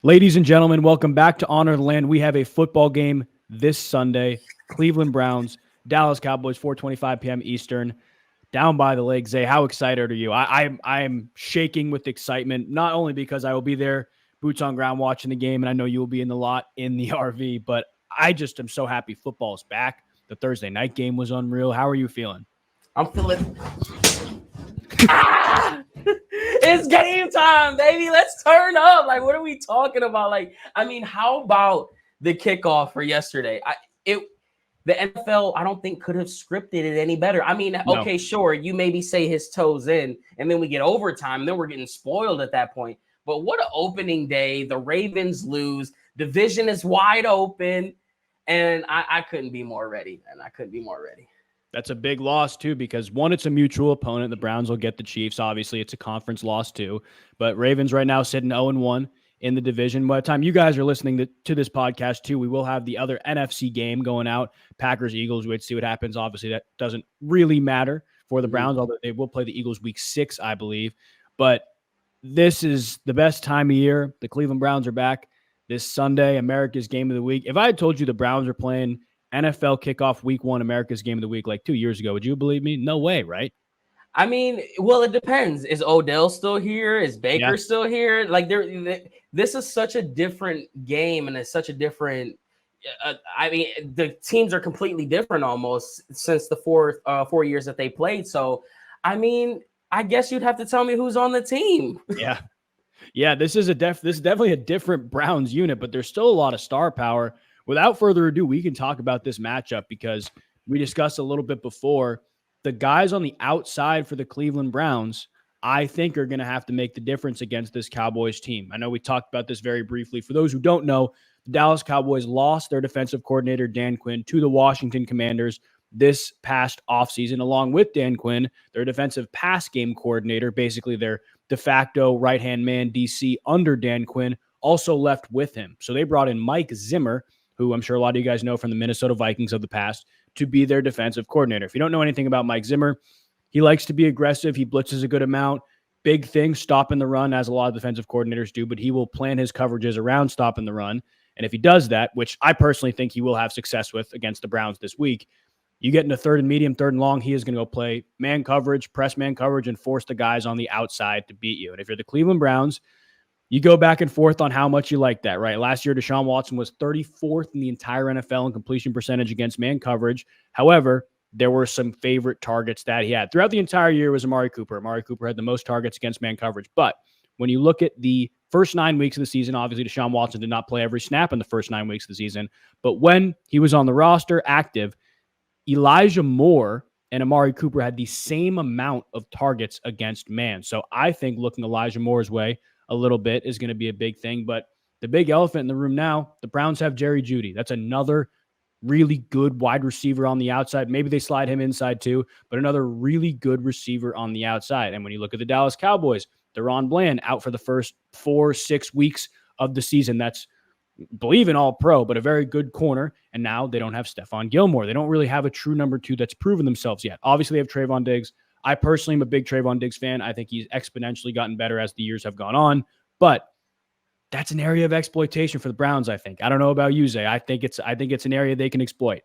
Ladies and gentlemen, welcome back to Honor the Land. We have a football game this Sunday. Cleveland Browns, Dallas Cowboys, 4:25 p.m. Eastern. Down by the lake. Zay, how excited are you? I am shaking with excitement, not only because I will be there, boots on ground, watching the game, and I know you will be in the lot in the RV, but I just am so happy football is back. The Thursday night game was unreal. How are you feeling? I'm feeling. It's game time, baby. Let's turn up. Like, what are we talking about? How about the kickoff for yesterday? The NFL, I don't think could have scripted it any better. No. Okay, sure, you maybe say his toes in, and then we get overtime, and then we're getting spoiled at that point. But what an opening day! The Ravens lose. Division is wide open, and I couldn't be more ready. And I couldn't be more ready. That's a big loss, too, because one, it's a mutual opponent. The Browns will get the Chiefs. Obviously, it's a conference loss, too. But Ravens right now sitting 0-1 in the division. By the time you guys are listening to this podcast, too, we will have the other NFC game going out. Packers, Eagles. Wait to see what happens. Obviously, that doesn't really matter for the Browns, although they will play the Eagles week 6, I believe. But this is the best time of year. The Cleveland Browns are back this Sunday, America's game of the week. If I had told you the Browns are playing NFL kickoff week 1, America's game of the week, like 2 years ago, would you believe me? No way, right? Well, it depends. Is Odell still here? Is Yeah. Baker still here? This is such a different game, and it's such a different. The teams are completely different almost since the 4 years that they played. So, I guess you'd have to tell me who's on the team. Yeah. Yeah, this is definitely a different Browns unit, but there's still a lot of star power. Without further ado, we can talk about this matchup because we discussed a little bit before. The guys on the outside for the Cleveland Browns, I think, are going to have to make the difference against this Cowboys team. I know we talked about this very briefly. For those who don't know, the Dallas Cowboys lost their defensive coordinator, Dan Quinn, to the Washington Commanders this past offseason, along with Dan Quinn, their defensive pass game coordinator, basically their de facto right-hand man, DC, under Dan Quinn, also left with him. So they brought in Mike Zimmer, who I'm sure a lot of you guys know from the Minnesota Vikings of the past, to be their defensive coordinator. If you don't know anything about Mike Zimmer, he likes to be aggressive. He blitzes a good amount. Big thing, stopping the run, as a lot of defensive coordinators do, but he will plan his coverages around stopping the run. And if he does that, which I personally think he will have success with against the Browns this week, you get into third and medium, third and long, he is going to go play man coverage, press man coverage, and force the guys on the outside to beat you. And if you're the Cleveland Browns, you go back and forth on how much you like that, right? Last year, Deshaun Watson was 34th in the entire NFL in completion percentage against man coverage. However, there were some favorite targets that he had. Throughout the entire year was Amari Cooper. Amari Cooper had the most targets against man coverage. But when you look at the first 9 weeks of the season, obviously Deshaun Watson did not play every snap in the first 9 weeks of the season. But when he was on the roster, active, Elijah Moore and Amari Cooper had the same amount of targets against man. So I think looking Elijah Moore's way a little bit is going to be a big thing. But the big elephant in the room now, the Browns have Jerry Jeudy. That's another really good wide receiver on the outside. Maybe they slide him inside too, but another really good receiver on the outside. And when you look at the Dallas Cowboys, Deron Bland out for the first 4-6 weeks of the season. That's believe in all pro, but a very good corner. And now they don't have Stephon Gilmore. They don't really have a true number 2 that's proven themselves yet. Obviously, they have Trayvon Diggs. I personally am a big Trayvon Diggs fan. I think he's exponentially gotten better as the years have gone on. But that's an area of exploitation for the Browns, I think. I don't know about you, Zay. I think it's an area they can exploit.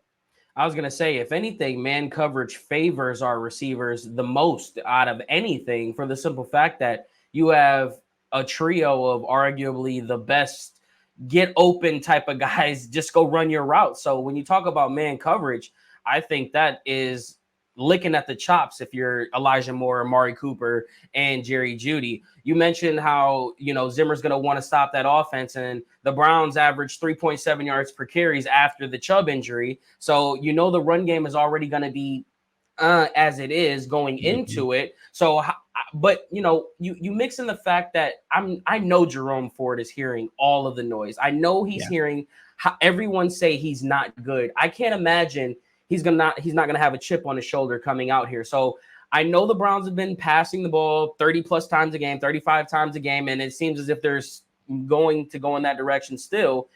I was going to say, if anything, man coverage favors our receivers the most out of anything for the simple fact that you have a trio of arguably the best get open type of guys, just go run your route. So when you talk about man coverage, I think that is licking at the chops if you're Elijah Moore, Amari Cooper, and Jerry Jeudy. You mentioned how, Zimmer's going to want to stop that offense, and the Browns averaged 3.7 yards per carries after the Chubb injury. So, the run game is already going to be as it is going into it. So, but you mix in the fact that I know Jerome Ford is hearing all of the noise. I know he's hearing how everyone say he's not good. I can't imagine he's not gonna have a chip on his shoulder coming out here. So I know the Browns have been passing the ball 30 plus times a game, 35 times a game, and it seems as if there's going to go in that direction still.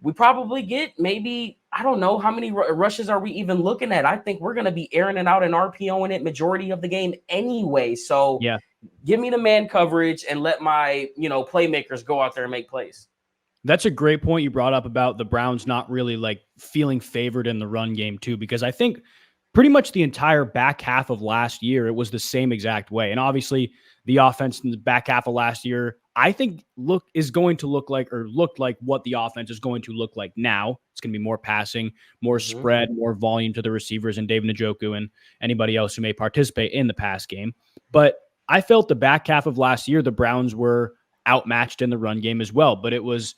We probably get maybe I don't know how many rushes are we even looking at. I think we're going to be airing it out and RPOing it majority of the game anyway. So Yeah. give me the man coverage and let my, playmakers go out there and make plays. That's a great point you brought up about the Browns not really like feeling favored in the run game too, because I think pretty much the entire back half of last year, it was the same exact way. And obviously the offense in the back half of last year, I think looked like what the offense is going to look like now. It's going to be more passing, more spread, more volume to the receivers and David Njoku and anybody else who may participate in the pass game. But I felt the back half of last year, the Browns were outmatched in the run game as well, but it was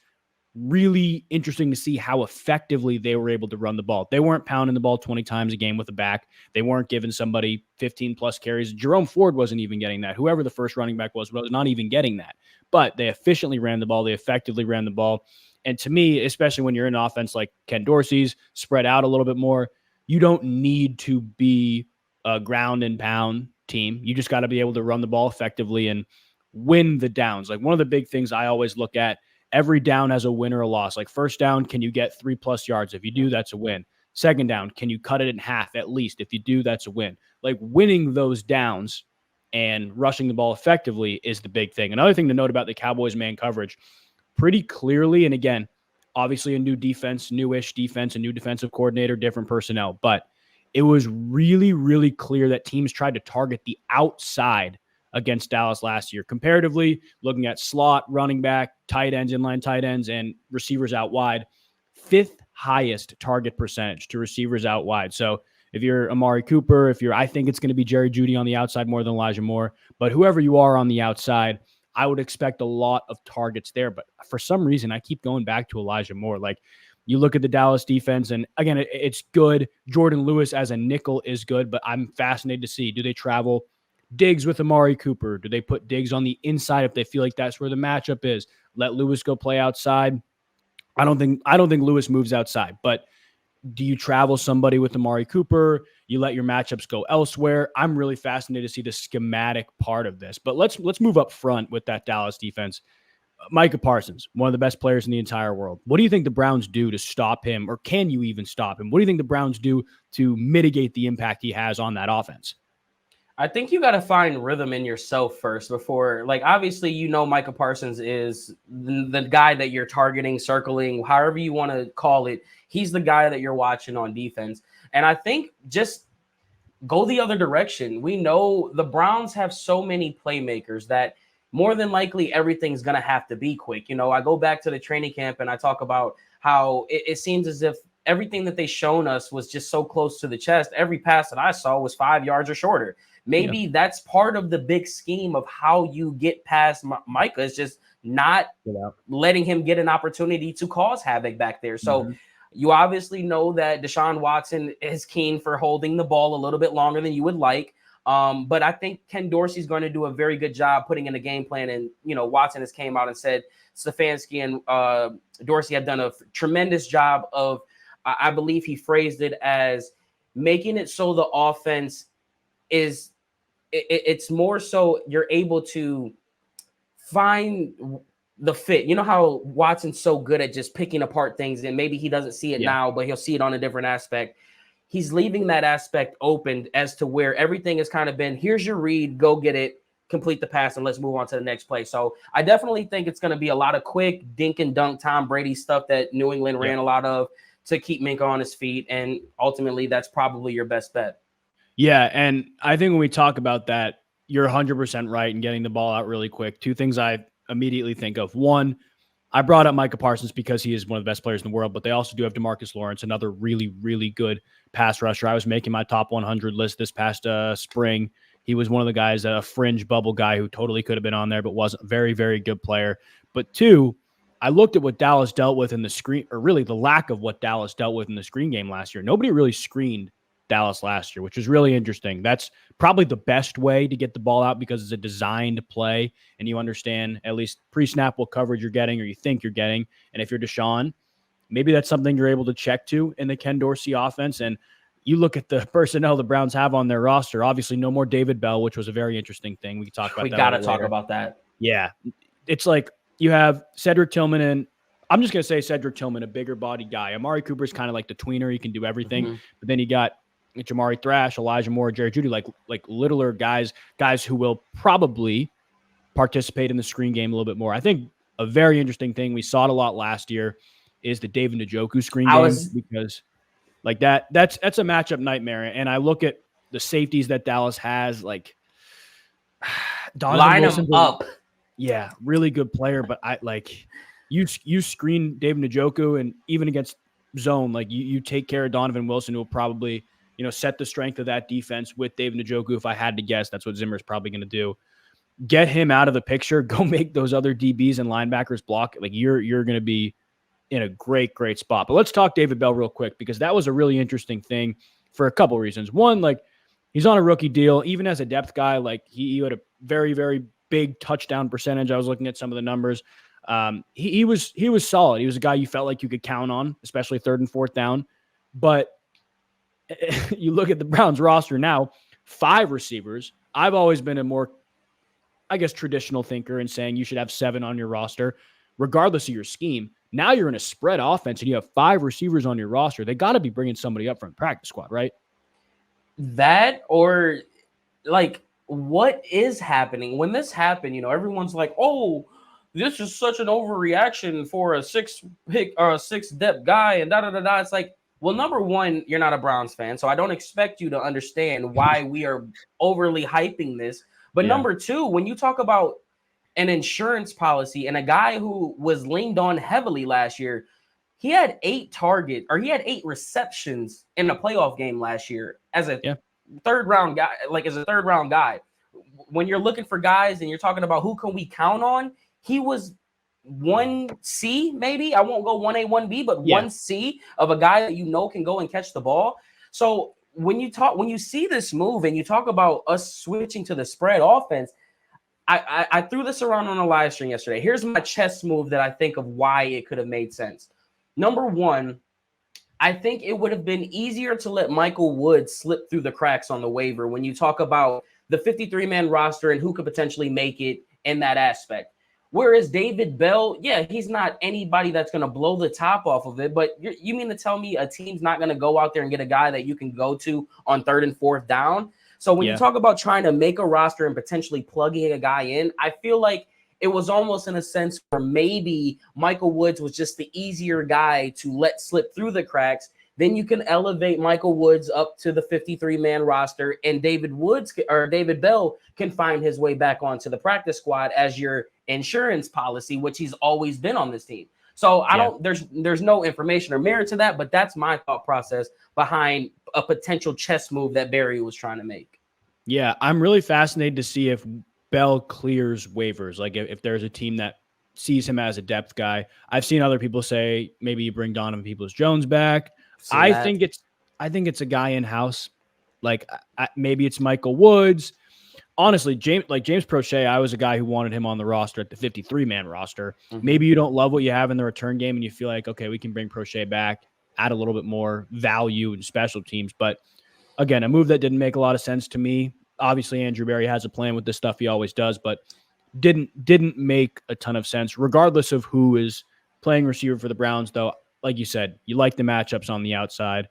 really interesting to see how effectively they were able to run the ball. They weren't pounding the ball 20 times a game with a back. They weren't giving somebody 15 plus carries. Jerome Ford wasn't even getting that. Whoever the first running back was not even getting that. But they efficiently ran the ball. They effectively ran the ball. And to me, especially when you're in an offense like Ken Dorsey's, spread out a little bit more, you don't need to be a ground and pound team. You just got to be able to run the ball effectively and win the downs. Like one of the big things I always look at, every down has a win or a loss. Like first down, can you get 3+ yards? If you do, that's a win. Second down, can you cut it in half at least? If you do, that's a win. Like winning those downs and rushing the ball effectively is the big thing. Another thing to note about the Cowboys man coverage, pretty clearly, and again, obviously a new defense, newish defense, a new defensive coordinator, different personnel, but it was really, really clear that teams tried to target the outside against Dallas last year. Comparatively, looking at slot, running back, tight ends, inline tight ends, and receivers out wide, 5th highest target percentage to receivers out wide. So if you're Amari Cooper, I think it's going to be Jerry Jeudy on the outside more than Elijah Moore, but whoever you are on the outside, I would expect a lot of targets there. But for some reason, I keep going back to Elijah Moore. Like you look at the Dallas defense, and again, it's good. Jordan Lewis as a nickel is good, but I'm fascinated to see, do they travel Diggs with Amari Cooper? Do they put Diggs on the inside if they feel like that's where the matchup is? Let Lewis go play outside. I don't think Lewis moves outside, but do you travel somebody with Amari Cooper? You let your matchups go elsewhere. I'm really fascinated to see the schematic part of this. But let's move up front with that Dallas defense. Micah Parsons, one of the best players in the entire world. What do you think the Browns do to stop him, or can you even stop him? What do you think the Browns do to mitigate the impact he has on that offense? I think you got to find rhythm in yourself first before, like, obviously, Micah Parsons is the guy that you're targeting, circling, however you want to call it. He's the guy that you're watching on defense. And I think just go the other direction. We know the Browns have so many playmakers that more than likely everything's going to have to be quick. I go back to the training camp and I talk about how it seems as if everything that they shown us was just so close to the chest. Every pass that I saw was 5 yards or shorter. Maybe that's part of the big scheme of how you get past Micah, is just not letting him get an opportunity to cause havoc back there. So you obviously know that Deshaun Watson is keen for holding the ball a little bit longer than you would like. But I think Ken Dorsey's going to do a very good job putting in a game plan. And, Watson has came out and said Stefanski and Dorsey have done a tremendous job of, I believe he phrased it as making it so the offense is, it's more so you're able to find the fit. You know how Watson's so good at just picking apart things, and maybe he doesn't see it now, but he'll see it on a different aspect. He's leaving that aspect open as to where everything has kind of been, here's your read, go get it, complete the pass, and let's move on to the next play. So I definitely think it's going to be a lot of quick dink and dunk Tom Brady stuff that New England ran a lot of to keep Minka on his feet. And ultimately, that's probably your best bet. Yeah, and I think when we talk about that, you're 100% right in getting the ball out really quick. Two things I immediately think of. One, I brought up Micah Parsons because he is one of the best players in the world, but they also do have DeMarcus Lawrence, another really, really good pass rusher. I was making my top 100 list this past spring. He was one of the guys, a fringe bubble guy who totally could have been on there, but wasn't. A very, very good player. But two, I looked at what Dallas dealt with in the screen, or really the lack of what Dallas dealt with in the screen game last year. Nobody really screened Dallas last year, which is really interesting. That's probably the best way to get the ball out because it's a designed play and you understand at least pre-snap what coverage you're getting or you think you're getting. And if you're Deshaun, maybe that's something you're able to check to in the Ken Dorsey offense. And you look at the personnel the Browns have on their roster, obviously no more David Bell, which was a very interesting thing. We can talk about that. We got to talk about that. Yeah. It's like you have Cedric Tillman and I'm just going to say Cedric Tillman, a bigger body guy. Amari Cooper's kind of like the tweener. He can do everything. Mhm. But then you got Jamari Thrash, Elijah Moore, Jerry Jeudy, like littler guys who will probably participate in the screen game a little bit more. I think a very interesting thing, we saw it a lot last year, is the David Njoku screen game, because like that's a matchup nightmare. And I look at the safeties that Dallas has, like Donovan line Wilson's them up. Yeah, really good player, but I like you screen David Njoku, and even against zone, like you take care of Donovan Wilson, who will probably, set the strength of that defense with David Njoku. If I had to guess, that's what Zimmer's probably going to do. Get him out of the picture, go make those other DBs and linebackers block. Like you're going to be in a great spot. But let's talk David Bell real quick, because that was a really interesting thing for a couple reasons. One, like he's on a rookie deal, even as a depth guy, like he had a very, very big touchdown percentage. I was looking at some of the numbers. He was solid. He was a guy you felt like you could count on, especially third and fourth down. But you look at the Browns roster now, 5 receivers. I've always been a more, I guess, traditional thinker in saying you should have 7 on your roster, regardless of your scheme. Now you're in a spread offense and you have 5 receivers on your roster. They got to be bringing somebody up from the practice squad, right? That, or like, what is happening when this happened? Everyone's like, oh, this is such an overreaction for a 6 pick or a 6 depth guy, and da da da da. It's like, well, number one, you're not a Browns fan, so I don't expect you to understand why we are overly hyping this. But number two, when you talk about an insurance policy and a guy who was leaned on heavily last year, he had 8 receptions in a playoff game last year as a third round guy. When you're looking for guys and you're talking about who can we count on, he was 1C, maybe. I won't go 1A, 1B, but 1C of a guy that can go and catch the ball. So when you see this move and you talk about us switching to the spread offense, I threw this around on a live stream yesterday. Here's my chess move that I think of why it could have made sense. Number one, I think it would have been easier to let Michael Wood slip through the cracks on the waiver when you talk about the 53-man roster and who could potentially make it in that aspect. Whereas David Bell, he's not anybody that's going to blow the top off of it, but you mean to tell me a team's not going to go out there and get a guy that you can go to on third and fourth down? So when you talk about trying to make a roster and potentially plugging a guy in, I feel like it was almost in a sense where maybe Michael Woods was just the easier guy to let slip through the cracks. Then you can elevate Michael Woods up to the 53-man roster, and David Bell can find his way back onto the practice squad as your insurance policy, which he's always been on this team. So there's no information or merit to that, but that's my thought process behind a potential chess move that Barry was trying to make. Yeah, I'm really fascinated to see if Bell clears waivers. Like if there's a team that sees him as a depth guy. I've seen other people say maybe you bring Donovan Peoples-Jones back. I think it's a guy in-house. Like maybe it's Michael Woods. Honestly, James Prochet, I was a guy who wanted him on the roster at the 53-man roster. Mm-hmm. Maybe you don't love what you have in the return game and you feel like, okay, we can bring Prochet back, add a little bit more value in special teams. But again, a move that didn't make a lot of sense to me. Obviously, Andrew Berry has a plan with this stuff. He always does, but didn't make a ton of sense, regardless of who is playing receiver for the Browns, though. Like you said, you like the matchups on the outside.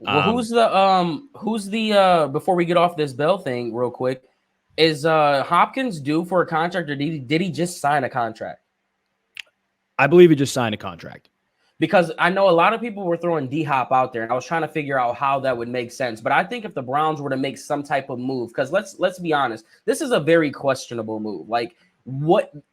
Well, who's the before we get off this Bell thing real quick, is Hopkins due for a contract, or did he just sign a contract? I believe he just signed a contract. Because I know a lot of people were throwing D-Hop out there, and I was trying to figure out how that would make sense. But I think if the Browns were to make some type of move, because let's be honest, this is a very questionable move. Like,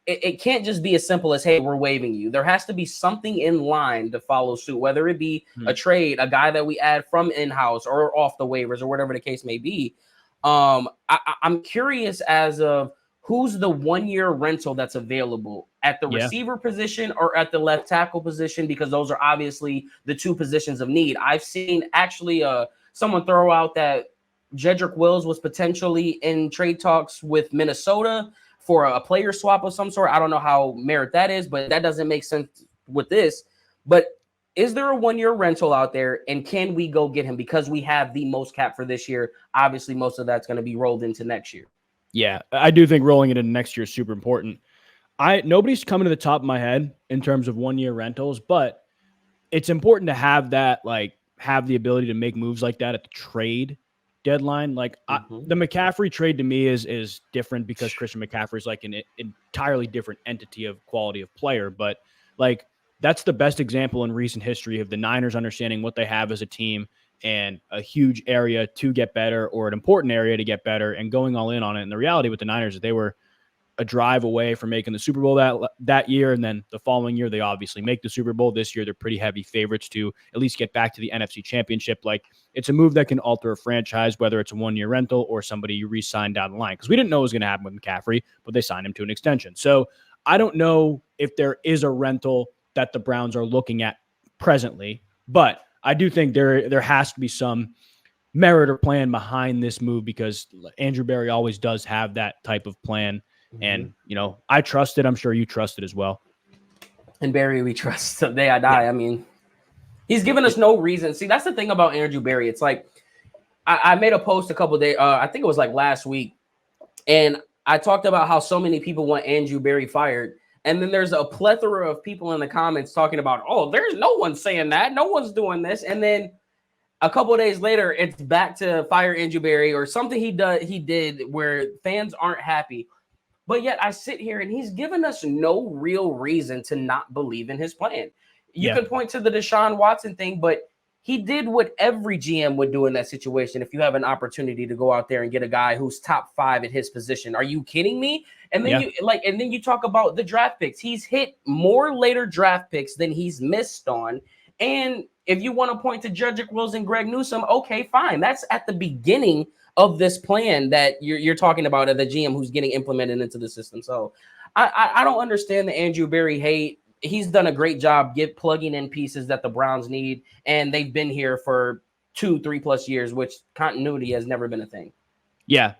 it can't just be as simple as, hey, we're waiving you. There has to be something in line to follow suit, whether it be a trade, a guy that we add from in-house or off the waivers or whatever the case may be. I'm curious as of who's the 1-year rental that's available at the receiver position or at the left tackle position, because those are obviously the 2 positions of need. I've seen actually someone throw out that Jedrick Wills was potentially in trade talks with Minnesota for a player swap of some sort. I don't know how merit that is, but that doesn't make sense with this. But is there a 1-year rental out there, and can we go get him? Because we have the most cap for this year. Obviously, most of that's going to be rolled into next year. Yeah, I do think rolling it into next year is super important. Nobody's coming to the top of my head in terms of 1-year rentals, but it's important to have that, like, have the ability to make moves like that at the trade deadline. Like, the McCaffrey trade to me is different because Christian McCaffrey is like an entirely different entity of quality of player. But like, that's the best example in recent history of the Niners understanding what they have as a team and a huge area to get better, or an important area to get better, and going all in on it. And the reality with the Niners is they were a drive away from making the Super Bowl that year, and then the following year they obviously make the Super Bowl. This year they're pretty heavy favorites to at least get back to the NFC Championship. Like, it's a move that can alter a franchise, whether it's a 1-year rental or somebody you re-sign down the line, because we didn't know what was going to happen with McCaffrey, but they signed him to an extension. So I don't know if there is a rental that the Browns are looking at presently, but I do think there has to be some merit or plan behind this move, because Andrew Berry always does have that type of plan. And, I trust it. I'm sure you trust it as well. And Berry, we trust the day I die. Yeah. I mean, he's given us no reason. See, that's the thing about Andrew Berry. It's like, I made a post a couple of days, I think it was like last week, and I talked about how so many people want Andrew Berry fired. And then there's a plethora of people in the comments talking about, oh, there's no one saying that. No one's doing this. And then a couple of days later, it's back to fire Andrew Berry, or something he did where fans aren't happy. But yet I sit here and he's given us no real reason to not believe in his plan. You could point to the Deshaun Watson thing, but he did what every GM would do in that situation. If you have an opportunity to go out there and get a guy who's top 5 at his position, are you kidding me? And then you talk about the draft picks. He's hit more later draft picks than he's missed on. And if you want to point to Jedrick Wills and Greg Newsome, okay, fine. That's at the beginning of this plan that you're talking about at the GM who's getting implemented into the system. So I don't understand the Andrew Berry hate. He's done a great job plugging in pieces that the Browns need, and they've been here for 2-3+ years, which continuity has never been a thing. Yeah,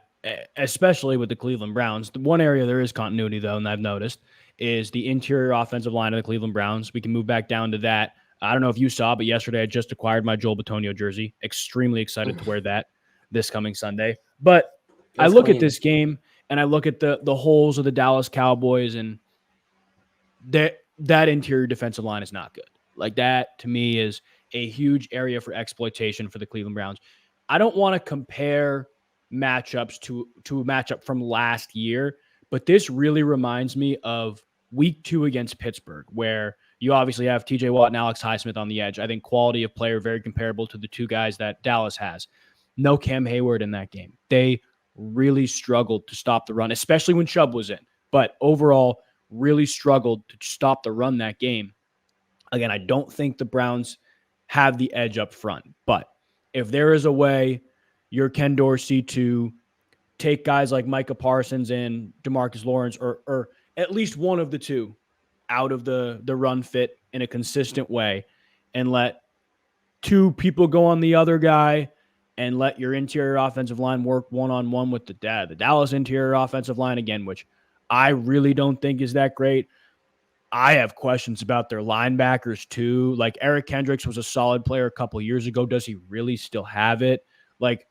especially with the Cleveland Browns. The one area there is continuity, though, and I've noticed, is the interior offensive line of the Cleveland Browns. We can move back down to that. I don't know if you saw, but yesterday I just acquired my Joel Bitonio jersey. Extremely excited to wear that this coming Sunday. But I look at this game and I look at the holes of the Dallas Cowboys, and that interior defensive line is not good. Like, that to me is a huge area for exploitation for the Cleveland Browns. I don't want to compare matchups to a matchup from last year, but this really reminds me of week 2 against Pittsburgh, where you obviously have TJ Watt and Alex Highsmith on the edge. I think quality of player very comparable to the two guys that Dallas has. No Cam Hayward in that game. They really struggled to stop the run, especially when Chubb was in. But overall, really struggled to stop the run that game. Again, I don't think the Browns have the edge up front. But if there is a way you're Ken Dorsey to take guys like Micah Parsons and DeMarcus Lawrence, or at least one of the two, out of the run fit in a consistent way, and let 2 people go on the other guy, and let your interior offensive line work one-on-one with the Dallas interior offensive line, again, which I really don't think is that great. I have questions about their linebackers too. Like, Eric Kendricks was a solid player a couple years ago. Does he really still have it? Like,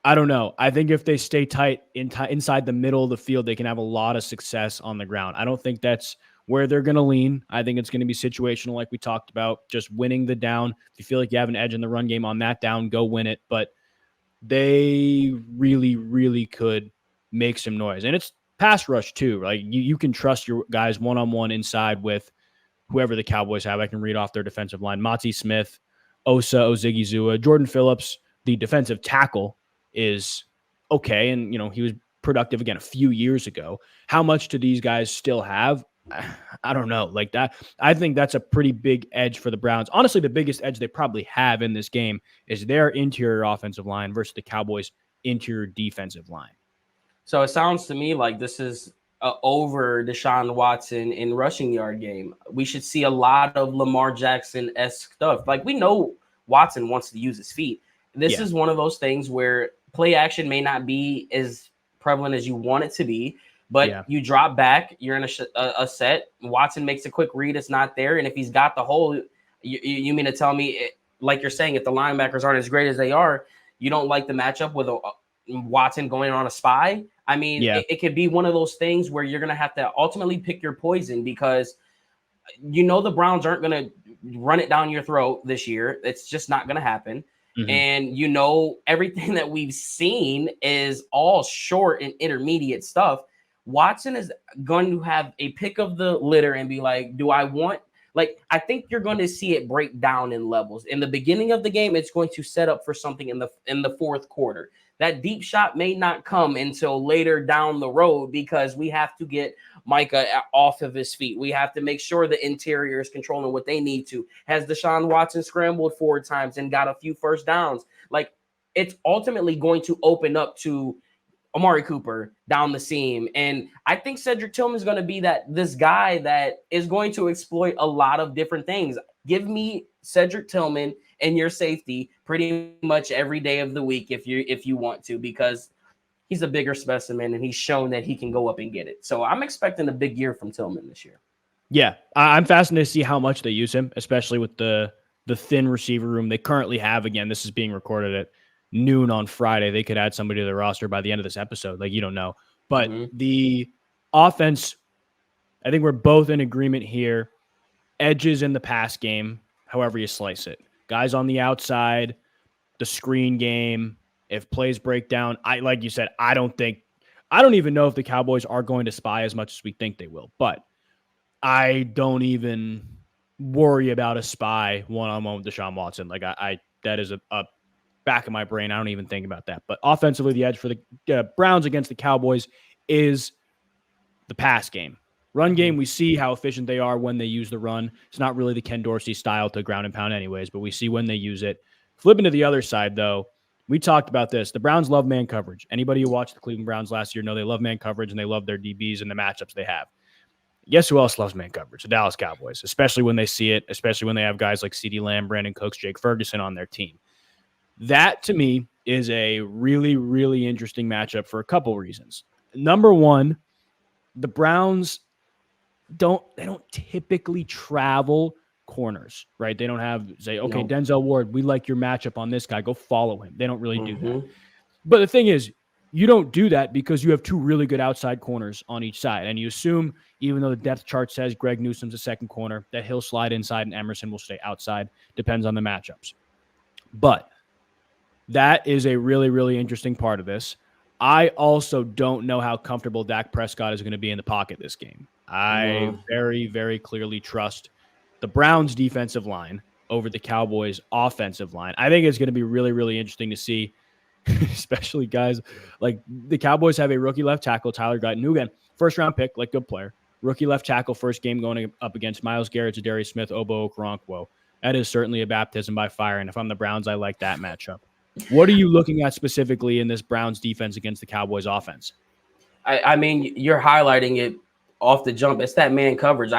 I don't know. I think if they stay tight inside the middle of the field, they can have a lot of success on the ground. I don't think that's where they're going to lean. I think it's going to be situational, like we talked about, just winning the down. If you feel like you have an edge in the run game on that down, go win it. But they really, really could make some noise. And it's pass rush too. Like, you can trust your guys one-on-one inside with whoever the Cowboys have. I can read off their defensive line: Mati Smith, Osa Ozigizuwa, Jordan Phillips, the defensive tackle, is okay. And, he was productive again a few years ago. How much do these guys still have? I don't know. Like that, I think that's a pretty big edge for the Browns. Honestly, the biggest edge they probably have in this game is their interior offensive line versus the Cowboys' interior defensive line. So it sounds to me like this is over Deshaun Watson in rushing yard game. We should see a lot of Lamar Jackson-esque stuff. Like, we know Watson wants to use his feet. This is one of those things where play action may not be as prevalent as you want it to be, but you drop back, you're in a set, Watson makes a quick read, it's not there, and if he's got the hole, you mean to tell me, like you're saying, if the linebackers aren't as great as they are, you don't like the matchup with Watson going on a spy? I mean, Yeah. it could be one of those things where you're going to have to ultimately pick your poison, because the Browns aren't going to run it down your throat this year. It's just not going to happen. Mm-hmm. And everything that we've seen is all short and intermediate stuff. Watson is going to have a pick of the litter and be like, do I want, like, I think you're going to see it break down in levels. In the beginning of the game, it's going to set up for something in the fourth quarter. That deep shot may not come until later down the road, because we have to get Micah off of his feet. We have to make sure the interior is controlling what they need to. Has Deshaun Watson scrambled 4 times and got a few first downs? Like, it's ultimately going to open up to Amari Cooper down the seam. And I think Cedric Tillman is going to be this guy that is going to exploit a lot of different things. Give me Cedric Tillman and your safety pretty much every day of the week if you want to, because he's a bigger specimen and he's shown that he can go up and get it. So I'm expecting a big year from Tillman this year. Yeah, I'm fascinated to see how much they use him, especially with the thin receiver room they currently have. Again, this is being recorded at noon on Friday. They could add somebody to the roster by the end of this episode. Like, you don't know. But the offense, I think we're both in agreement here. Edges in the pass game, however you slice it. Guys on the outside, the screen game. If plays break down, like you said, I don't even know if the Cowboys are going to spy as much as we think they will. But I don't even worry about a spy one-on-one with Deshaun Watson. Like, I that is a back of my brain. I don't even think about that. But offensively, the edge for the Browns against the Cowboys is the pass game. Run game, we see how efficient they are when they use the run. It's not really the Ken Dorsey style to ground and pound anyways, but we see when they use it. Flipping to the other side, though, we talked about this. The Browns love man coverage. Anybody who watched the Cleveland Browns last year know they love man coverage, and they love their DBs and the matchups they have. Guess who else loves man coverage? The Dallas Cowboys, especially when they see it, especially when they have guys like CeeDee Lamb, Brandon Cooks, Jake Ferguson on their team. That, to me, is a really, really interesting matchup for a couple reasons. Number one, the Browns don't typically travel corners, right? They don't have, say, okay, no. Denzel Ward, we like your matchup on this guy. Go follow him. They don't really do that. But the thing is, you don't do that because you have 2 really good outside corners on each side. And you assume, even though the depth chart says Greg Newsome's a second corner, that he'll slide inside and Emerson will stay outside. Depends on the matchups. But that is a really, really interesting part of this. I also don't know how comfortable Dak Prescott is going to be in the pocket this game. I very, very clearly trust the Browns defensive line over the Cowboys offensive line. I think it's going to be really, really interesting to see, especially guys like the Cowboys have a rookie left tackle, Tyler Guyton, who, again, first round pick, like good player. Rookie left tackle, first game going up against Myles Garrett, Zadarius Smith, Obo Okoronkwo. That is certainly a baptism by fire. And if I'm the Browns, I like that matchup. What are you looking at specifically in this Browns defense against the Cowboys offense? I mean, you're highlighting it off the jump. It's that man coverage.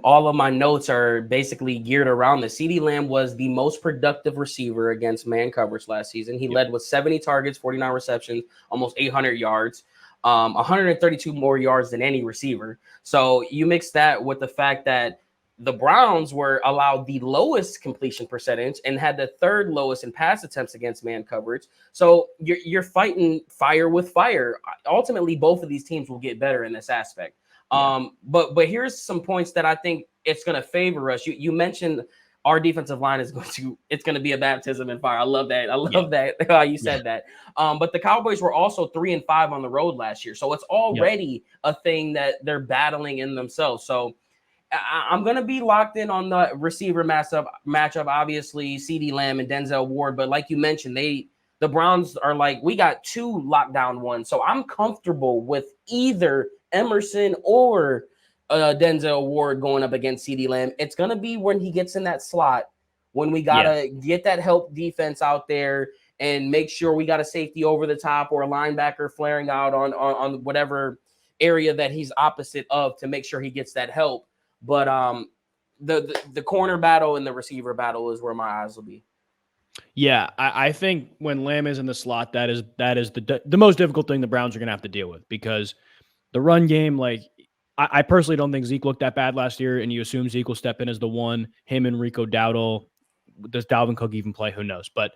All of my notes are basically geared around this. CeeDee Lamb was the most productive receiver against man coverage last season. He led with 70 targets, 49 receptions, almost 800 yards, 132 more yards than any receiver. So you mix that with the fact that the Browns were allowed the lowest completion percentage and had the 3rd lowest in pass attempts against man coverage. So you're fighting fire with fire. Ultimately, both of these teams will get better in this aspect. But here's some points that I think it's going to favor us. You mentioned our defensive line is going to be a baptism in fire. I love that. I love that how you said that. But the Cowboys were also 3-5 on the road last year. So it's already a thing that they're battling in themselves. So I'm going to be locked in on the receiver matchup, obviously CeeDee Lamb and Denzel Ward. But like you mentioned, the Browns are like, we got 2 lockdown ones. So I'm comfortable with either Emerson or Denzel Ward going up against CeeDee Lamb. It's going to be when he gets in that slot, when we got to get that help defense out there and make sure we got a safety over the top or a linebacker flaring out on whatever area that he's opposite of to make sure he gets that help. But the corner battle and the receiver battle is where my eyes will be. Yeah, I think when Lamb is in the slot, that is the most difficult thing the Browns are going to have to deal with, because the run game, like, I personally don't think Zeke looked that bad last year, and you assume Zeke will step in as the one. Him and Rico Dowdle. Does Dalvin Cook even play? Who knows? But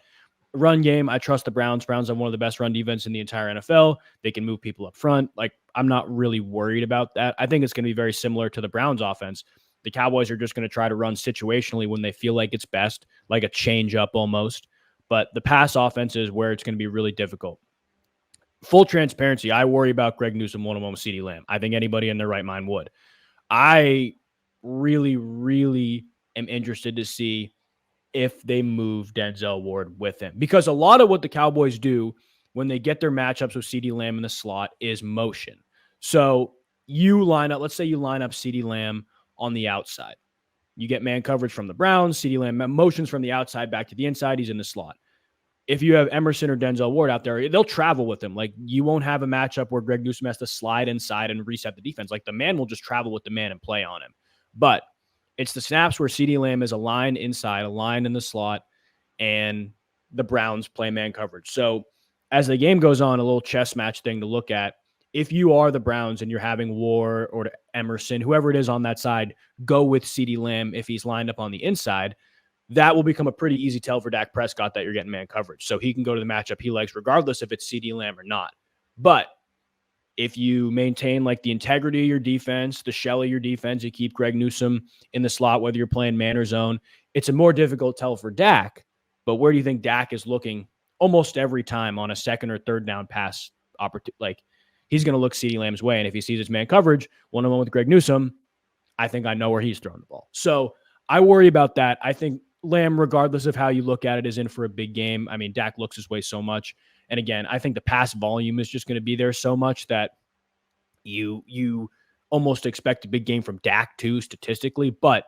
Run game, I trust the Browns. Browns have one of the best run defense in the entire NFL. They can move people up front. Like, I'm not really worried about that. I think it's going to be very similar to the Browns offense. The Cowboys are just going to try to run situationally when they feel like it's best, like a change up almost. But the pass offense is where it's going to be really difficult. Full transparency, I worry about Greg Newsome one-on-one with CeeDee Lamb. I think anybody in their right mind would. I really, really am interested to see if they move Denzel Ward with him. Because a lot of what the Cowboys do when they get their matchups with CeeDee Lamb in the slot is motion. So you line up, let's say you line up CeeDee Lamb on the outside. You get man coverage from the Browns, CeeDee Lamb motions from the outside back to the inside, he's in the slot. If you have Emerson or Denzel Ward out there, they'll travel with him. Like, you won't have a matchup where Greg Newsome has to slide inside and reset the defense. Like, the man will just travel with the man and play on him. But it's the snaps where CeeDee Lamb is aligned inside, aligned in the slot, and the Browns play man coverage. So as the game goes on, a little chess match thing to look at. If you are the Browns and you're having Ward or Emerson, whoever it is on that side, go with CeeDee Lamb if he's lined up on the inside. That will become a pretty easy tell for Dak Prescott that you're getting man coverage. So he can go to the matchup he likes regardless if it's CeeDee Lamb or not. But if you maintain like the integrity of your defense, the shell of your defense, you keep Greg Newsome in the slot, whether you're playing man or zone, it's a more difficult tell for Dak. But where do you think Dak is looking almost every time on a second or third down pass opportunity? Like, he's going to look CeeDee Lamb's way. And if he sees his man coverage, one-on-one with Greg Newsome, I think I know where he's throwing the ball. So I worry about that. I think Lamb, regardless of how you look at it, is in for a big game. I mean, Dak looks his way so much. And again, I think the pass volume is just going to be there so much that you almost expect a big game from Dak too, statistically. But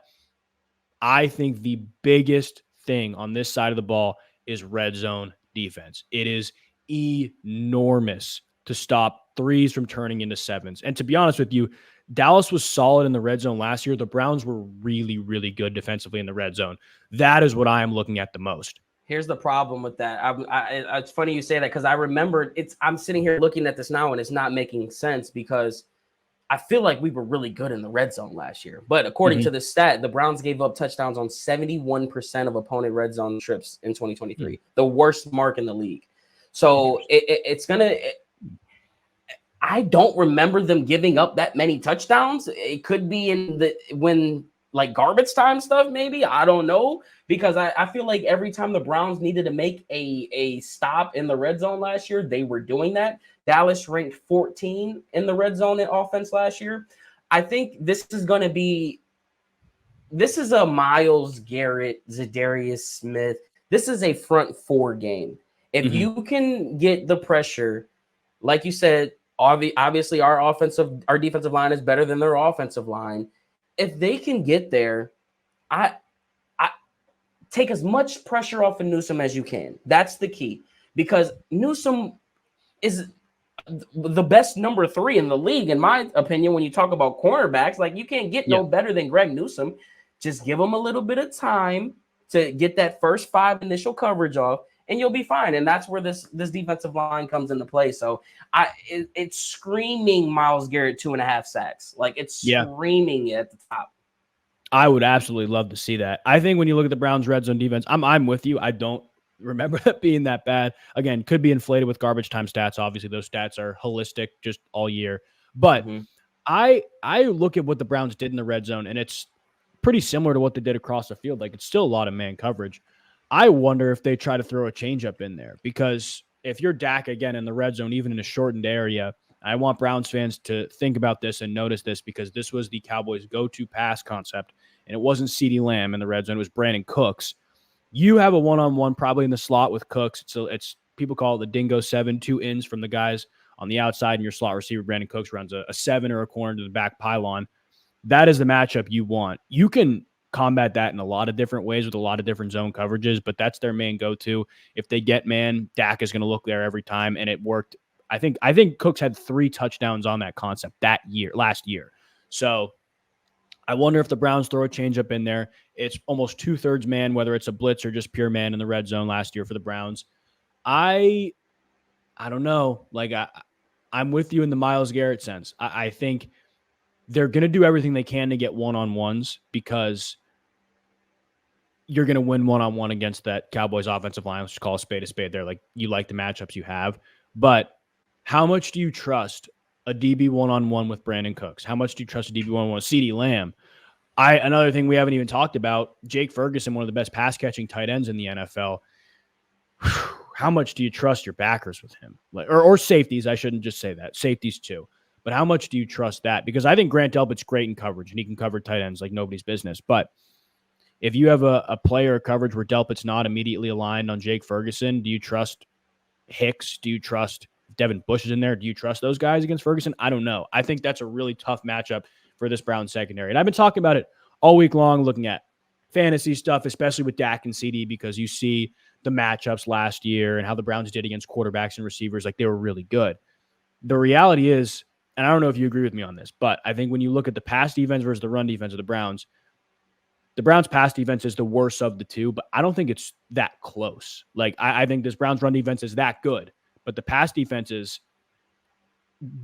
I think the biggest thing on this side of the ball is red zone defense. It is enormous to stop threes from turning into sevens. And to be honest with you, Dallas was solid in the red zone last year. The Browns were really, really good defensively in the red zone. That is what I am looking at the most. Here's the problem with that. It's funny you say that because I remember I'm sitting here looking at this now and it's not making sense because I feel like we were really good in the red zone last year. But according to the stat, the Browns gave up touchdowns on 71% of opponent red zone trips in 2023, the worst mark in the league. So it's going to – I don't remember them giving up that many touchdowns. It could be when like garbage time stuff, maybe. I don't know. Because I feel like every time the Browns needed to make a stop in the red zone last year, they were doing that. Dallas ranked 14 in the red zone in offense last year. I think this is a Myles Garrett, Zadarius Smith. This is a front four game. If you can get the pressure, like you said, obviously our defensive line is better than their offensive line. If they can get there, I take as much pressure off of Newsome as you can. That's the key, because Newsome is the best number 3 in the league, in my opinion. When you talk about cornerbacks, like, you can't get no better than Greg Newsome. Just give him a little bit of time to get that first 5 initial coverage off, and you'll be fine. And that's where this defensive line comes into play. So it's screaming Myles Garrett 2.5 sacks. Like, it's screaming at the top. I would absolutely love to see that. I think when you look at the Browns' red zone defense, I'm with you. I don't remember that being that bad. Again, could be inflated with garbage time stats. Obviously, those stats are holistic just all year. But I look at what the Browns did in the red zone, and it's pretty similar to what they did across the field. Like, it's still a lot of man coverage. I wonder if they try to throw a changeup in there, because if you're Dak again in the red zone, even in a shortened area, I want Browns fans to think about this and notice this, because this was the Cowboys' go-to pass concept, and it wasn't CeeDee Lamb in the red zone. It was Brandon Cooks. You have a one-on-one probably in the slot with Cooks. So it's people call it the Dingo 7, 2 ins from the guys on the outside, and your slot receiver, Brandon Cooks, runs a 7 or a corner to the back pylon. That is the matchup you want. You can combat that in a lot of different ways with a lot of different zone coverages, but that's their main go-to. If they get man, Dak is going to look there every time, and it worked. I think Cooks had 3 touchdowns on that concept last year. So I wonder if the Browns throw a changeup in there. It's almost 2/3 man, whether it's a blitz or just pure man in the red zone last year for the Browns. I don't know. Like, I'm with you in the Myles Garrett sense. I think they're going to do everything they can to get one-on-ones, because you're going to win one-on-one against that Cowboys offensive line. Let's just call a spade there. Like, you like the matchups you have. But how much do you trust a DB one-on-one with Brandon Cooks? How much do you trust a DB one-on-one with CeeDee Lamb? Another thing we haven't even talked about, Jake Ferguson, one of the best pass-catching tight ends in the NFL. How much do you trust your backers with him? Or safeties, I shouldn't just say that. Safeties too. But how much do you trust that? Because I think Grant Delpit's great in coverage, and he can cover tight ends like nobody's business. But if you have a player coverage where Delpit's not immediately aligned on Jake Ferguson, do you trust Hicks? Do you trust Devin Bush is in there? Do you trust those guys against Ferguson? I don't know. I think that's a really tough matchup for this Browns secondary. And I've been talking about it all week long, looking at fantasy stuff, especially with Dak and CD, because you see the matchups last year and how the Browns did against quarterbacks and receivers. Like, they were really good. The reality is, and I don't know if you agree with me on this, but I think when you look at the pass defense versus the run defense of the Browns pass defense is the worst of the two, but I don't think it's that close. Like, I think this Browns run defense is that good, but the pass defense is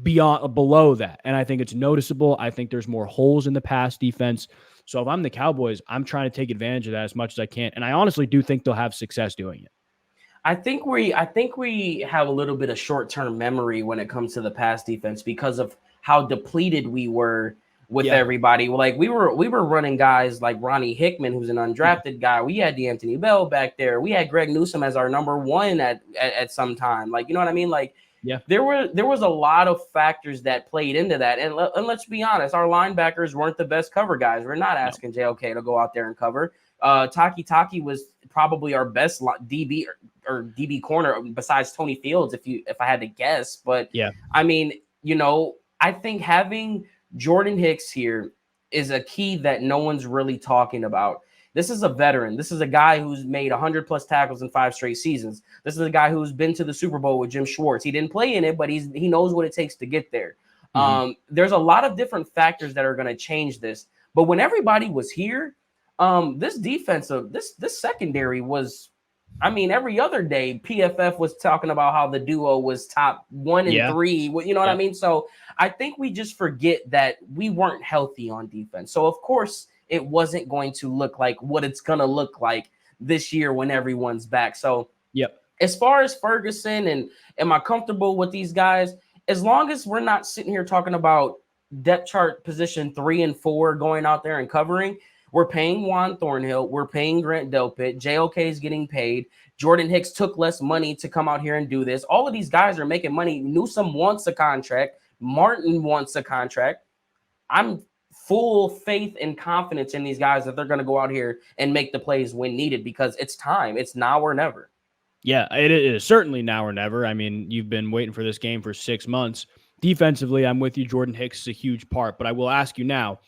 below that. And I think it's noticeable. I think there's more holes in the pass defense. So if I'm the Cowboys, I'm trying to take advantage of that as much as I can. And I honestly do think they'll have success doing it. I think we have a little bit of short-term memory when it comes to the pass defense because of how depleted we were with everybody. Like, we were running guys like Ronnie Hickman, who's an undrafted guy. We had D'Anthony Bell back there. We had Greg Newsome as our number one at some time. Like, you know what I mean? Like, there was a lot of factors that played into that. And let's be honest, our linebackers weren't the best cover guys. We're not asking JOK to go out there and cover. Taki was probably our best DB or DB corner besides Tony Fields, if I had to guess. But I mean, I think having Jordan Hicks here is a key that no one's really talking about. This is a veteran. This is a guy who's made 100+ tackles in 5 straight seasons. This is a guy who's been to the Super Bowl with Jim Schwartz. He didn't play in it, but he knows what it takes to get there. There's a lot of different factors that are going to change this. But when everybody was here, this secondary was, I mean, every other day, PFF was talking about how the duo was top 1 and 3. You know what I mean? So I think we just forget that we weren't healthy on defense. So, of course, it wasn't going to look like what it's going to look like this year when everyone's back. So, as far as Ferguson and am I comfortable with these guys, as long as we're not sitting here talking about depth chart position 3 and 4 going out there and covering, we're paying Juan Thornhill. We're paying Grant Delpit. JOK is getting paid. Jordan Hicks took less money to come out here and do this. All of these guys are making money. Newsome wants a contract. Martin wants a contract. I'm full faith and confidence in these guys that they're going to go out here and make the plays when needed because it's time. It's now or never. Yeah, it is certainly now or never. I mean, you've been waiting for this game for 6 months. Defensively, I'm with you. Jordan Hicks is a huge part, but I will ask you now,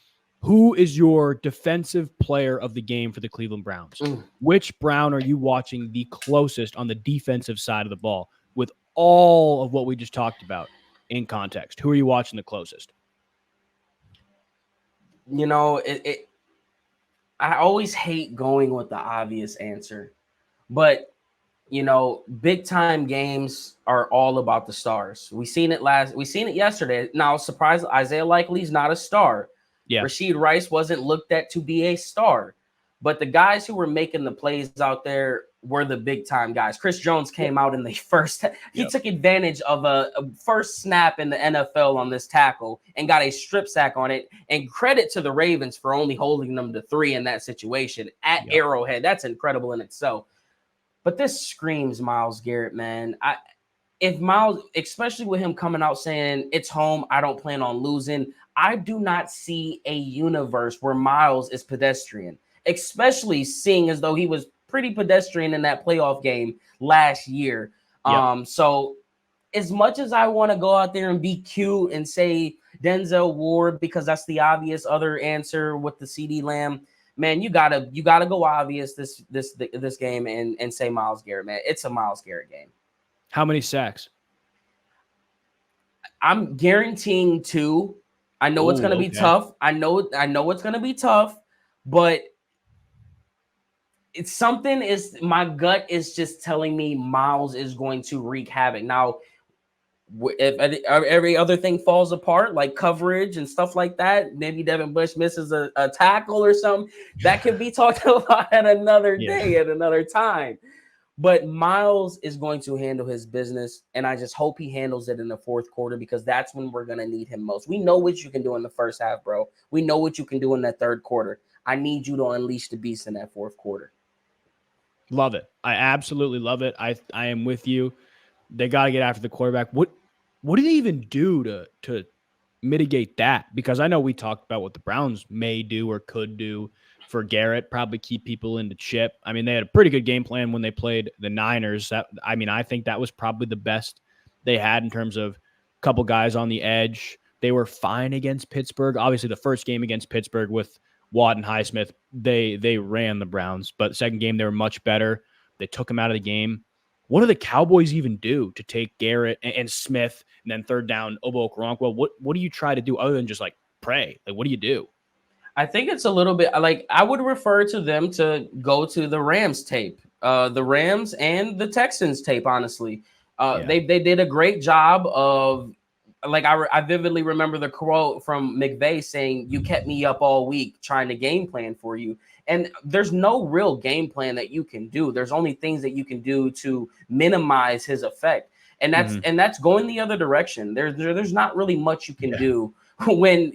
who is your defensive player of the game for the Cleveland Browns? Which Brown are you watching the closest on the defensive side of the ball with all of what we just talked about in context? Who are you watching the closest? I always hate going with the obvious answer, but big time games are all about the stars. We seen it yesterday. Now, surprise, Isaiah Likely's not a star. Rashid Rice wasn't looked at to be a star, but the guys who were making the plays out there were the big time guys. Chris Jones came out in the first. He took advantage of a first snap in the NFL on this tackle and got a strip sack on it. And credit to the Ravens for only holding them to 3 in that situation at Arrowhead. That's incredible in itself. But this screams Myles Garrett, man. If Myles, especially with him coming out saying it's home, I don't plan on losing. I do not see a universe where Myles is pedestrian, especially seeing as though he was pretty pedestrian in that playoff game last year. So as much as I want to go out there and be cute and say Denzel Ward, because that's the obvious other answer with the CeeDee Lamb, man, you gotta go obvious this game and say Myles Garrett, man. It's a Myles Garrett game. How many sacks? I'm guaranteeing 2. I know it's going to be tough. I know it's going to be tough, but it's something is my gut is just telling me Myles is going to wreak havoc. Now, If every other thing falls apart, like coverage and stuff like that, maybe Devin Bush misses a tackle or something, that can be talked about at another Yeah. day, at another time. But Miles is going to handle his business, and I just hope he handles it in the fourth quarter, because that's when we're going to need him most. We know what you can do in the first half, bro. We know what you can do in that third quarter. I need you to unleash the beast in that fourth quarter. Love it. I absolutely love it. I am with you. They got to get after the quarterback. What do they even do to mitigate that? Because I know we talked about what the Browns may do or could do for Garrett, probably keep people in the chip. I mean, they had a pretty good game plan when they played the Niners. I think that was probably the best they had in terms of a couple guys on the edge. They were fine against Pittsburgh. Obviously, the first game against Pittsburgh with Watt and Highsmith, they ran the Browns. But the second game, they were much better. They took him out of the game. What do the Cowboys even do to take Garrett and Smith, and then third down Obo Okoronkwo? What do you try to do other than just like pray? Like, what do you do? I think it's a little bit like, I would refer to them to go to the Rams tape, the Rams and the Texans tape. Honestly, Yeah. they did a great job of, like, I vividly remember the quote from McVay saying, "You kept me up all week trying to game plan for you." And there's no real game plan that you can do. There's only things that you can do to minimize his effect, and that's going the other direction. There's not really much you can do when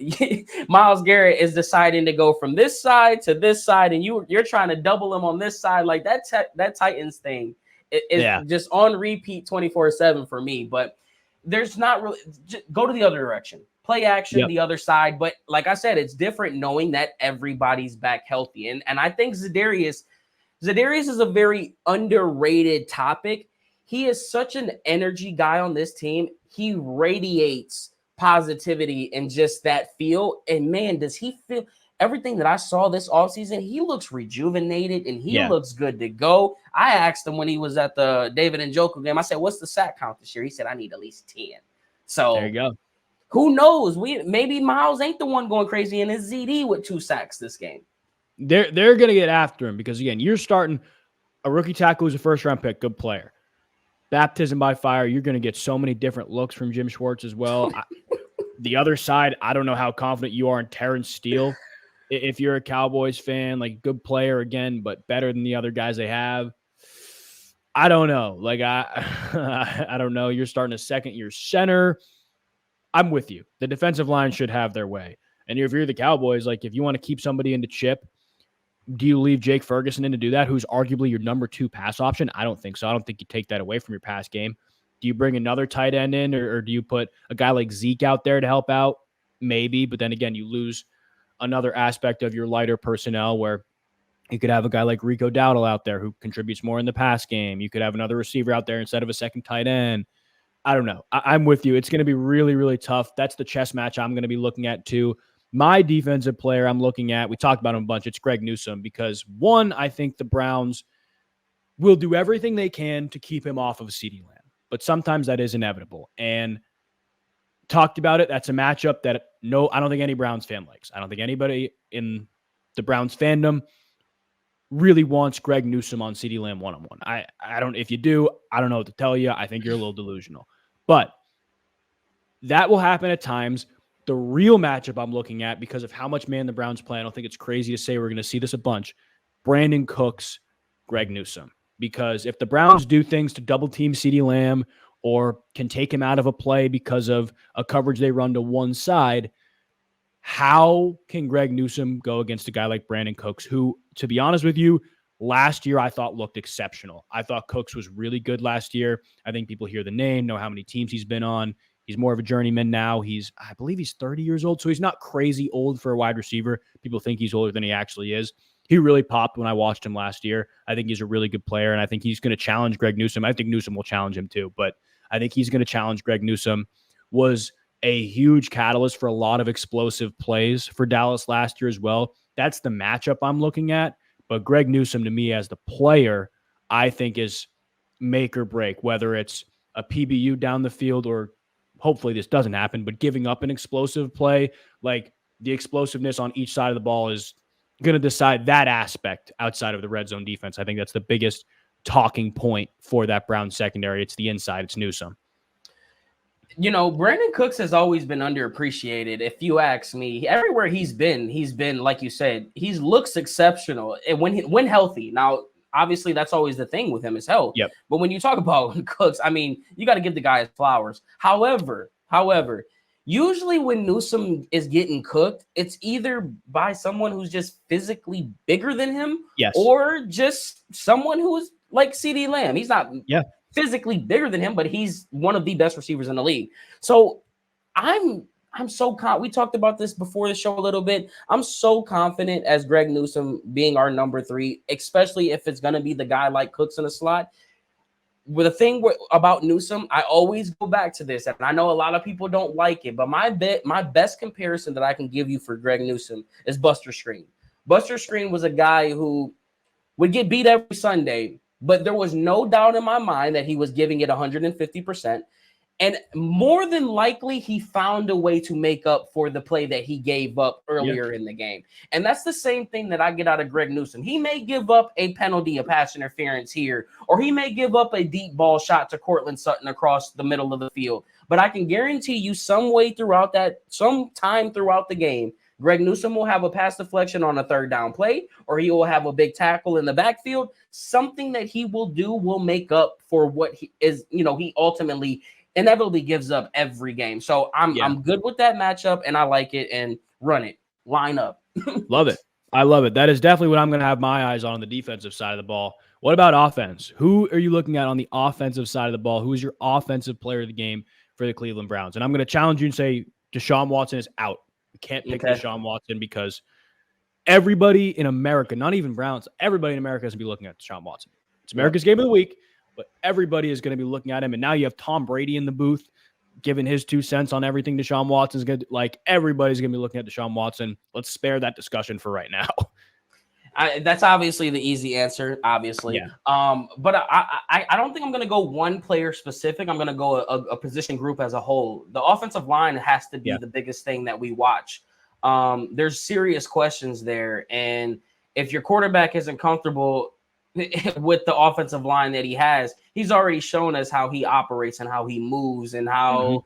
Myles Garrett is deciding to go from this side to this side, and you're trying to double him on this side. Like that Titans thing is just on repeat 24/7 for me. But there's not really, just go to the other direction, play action the other side. But like I said, it's different knowing that everybody's back healthy, and I think Za'Darius is a very underrated topic. He is such an energy guy on this team. He radiates positivity and just that feel. And man, does he feel everything that I saw this offseason? He looks rejuvenated and he looks good to go. I asked him when he was at the David and Njoku game, I said, "What's the sack count this year?" He said, "I need at least 10. So there you go. Who knows? Maybe Miles ain't the one going crazy and it's ZD with 2 sacks this game. They're gonna get after him because again, you're starting a rookie tackle who's a first round pick, good player. Baptism by fire. You're going to get so many different looks from Jim Schwartz as well. The other side, I don't know how confident you are in Terrence Steele. If you're a Cowboys fan, like good player again, but better than the other guys they have. I don't know. Like I don't know. You're starting a second-year center. I'm with you. The defensive line should have their way. And if you're the Cowboys, like if you want to keep somebody in the chip, do you leave Jake Ferguson in to do that, who's arguably your number 2 pass option? I don't think so. I don't think you take that away from your pass game. Do you bring another tight end in, or do you put a guy like Zeke out there to help out? Maybe, but then again, you lose another aspect of your lighter personnel where you could have a guy like Rico Dowdle out there who contributes more in the pass game. You could have another receiver out there instead of a second tight end. I don't know. I'm with you. It's going to be really, really tough. That's the chess match I'm going to be looking at too. My defensive player I'm looking at, we talked about him a bunch, it's Greg Newsome, because one, I think the Browns will do everything they can to keep him off of CeeDee Lamb, but sometimes that is inevitable. And talked about it, that's a matchup that I don't think any Browns fan likes. I don't think anybody in the Browns fandom really wants Greg Newsome on CeeDee Lamb one-on-one. I don't, if you do, I don't know what to tell you. I think you're a little delusional. But that will happen at times. The real matchup I'm looking at, because of how much man the Browns play, I don't think it's crazy to say we're going to see this a bunch. Brandon Cooks, Greg Newsome. Because if the Browns do things to double team CeeDee Lamb or can take him out of a play because of a coverage they run to one side, how can Greg Newsome go against a guy like Brandon Cooks, who, to be honest with you, last year I thought looked exceptional. I thought Cooks was really good last year. I think people hear the name, know how many teams he's been on. He's more of a journeyman now. I believe he's 30 years old, so he's not crazy old for a wide receiver. People think he's older than he actually is. He really popped when I watched him last year. I think he's a really good player, and I think he's going to challenge Greg Newsome. I think Newsome will challenge him too, but I think he's going to challenge Greg Newsome. Was a huge catalyst for a lot of explosive plays for Dallas last year as well. That's the matchup I'm looking at. But Greg Newsome, to me, as the player, I think is make or break, whether it's a PBU down the field or hopefully this doesn't happen, but giving up an explosive play, like the explosiveness on each side of the ball is going to decide that aspect outside of the red zone defense. I think that's the biggest talking point for that Browns secondary. It's the inside. It's Newsome. Brandon Cooks has always been underappreciated. If you ask me, everywhere he's been, like you said, he looks exceptional. And when healthy. Now, obviously, that's always the thing with him is health. Yep. But when you talk about Cooks, I mean, you got to give the guy his flowers. However, usually when Newsome is getting cooked, it's either by someone who's just physically bigger than him, Yes. or just someone who's like CeeDee Lamb. He's not physically bigger than him, but he's one of the best receivers in the league. So I'm so we talked about this before the show a little bit. I'm so confident as Greg Newsome being our number 3, especially if it's going to be the guy like Cooks in the slot. With the thing about Newsome, I always go back to this, and I know a lot of people don't like it, but my best comparison that I can give you for Greg Newsome is Buster Skrine. Buster Skrine was a guy who would get beat every Sunday, but there was no doubt in my mind that he was giving it 150%. And more than likely, he found a way to make up for the play that he gave up earlier in the game. And that's the same thing that I get out of Greg Newsome. He may give up a penalty, a pass interference here, or he may give up a deep ball shot to Cortland Sutton across the middle of the field. But I can guarantee you some time throughout the game, Greg Newsome will have a pass deflection on a 3rd down play, or he will have a big tackle in the backfield. Something that he will do will make up for what he is, he ultimately inevitably gives up every game. So I'm good with that matchup, and I like it, and run it. Line up. Love it. I love it. That is definitely what I'm going to have my eyes on the defensive side of the ball. What about offense? Who are you looking at on the offensive side of the ball? Who is your offensive player of the game for the Cleveland Browns? And I'm going to challenge you and say Deshaun Watson is out. You can't pick Deshaun Watson because everybody in America, not even Browns, everybody in America is going to be looking at Deshaun Watson. It's America's game of the week, but everybody is going to be looking at him. And now you have Tom Brady in the booth giving his 2 cents on everything Deshaun Watson's going to, like, everybody's going to be looking at Deshaun Watson. Let's spare that discussion for right now. That's obviously the easy answer, obviously. Yeah. But I don't think I'm going to go one player specific. I'm going to go a position group as a whole. The offensive line has to be the biggest thing that we watch. There's serious questions there. And if your quarterback isn't comfortable with the offensive line that he has, he's already shown us how he operates and how he moves and how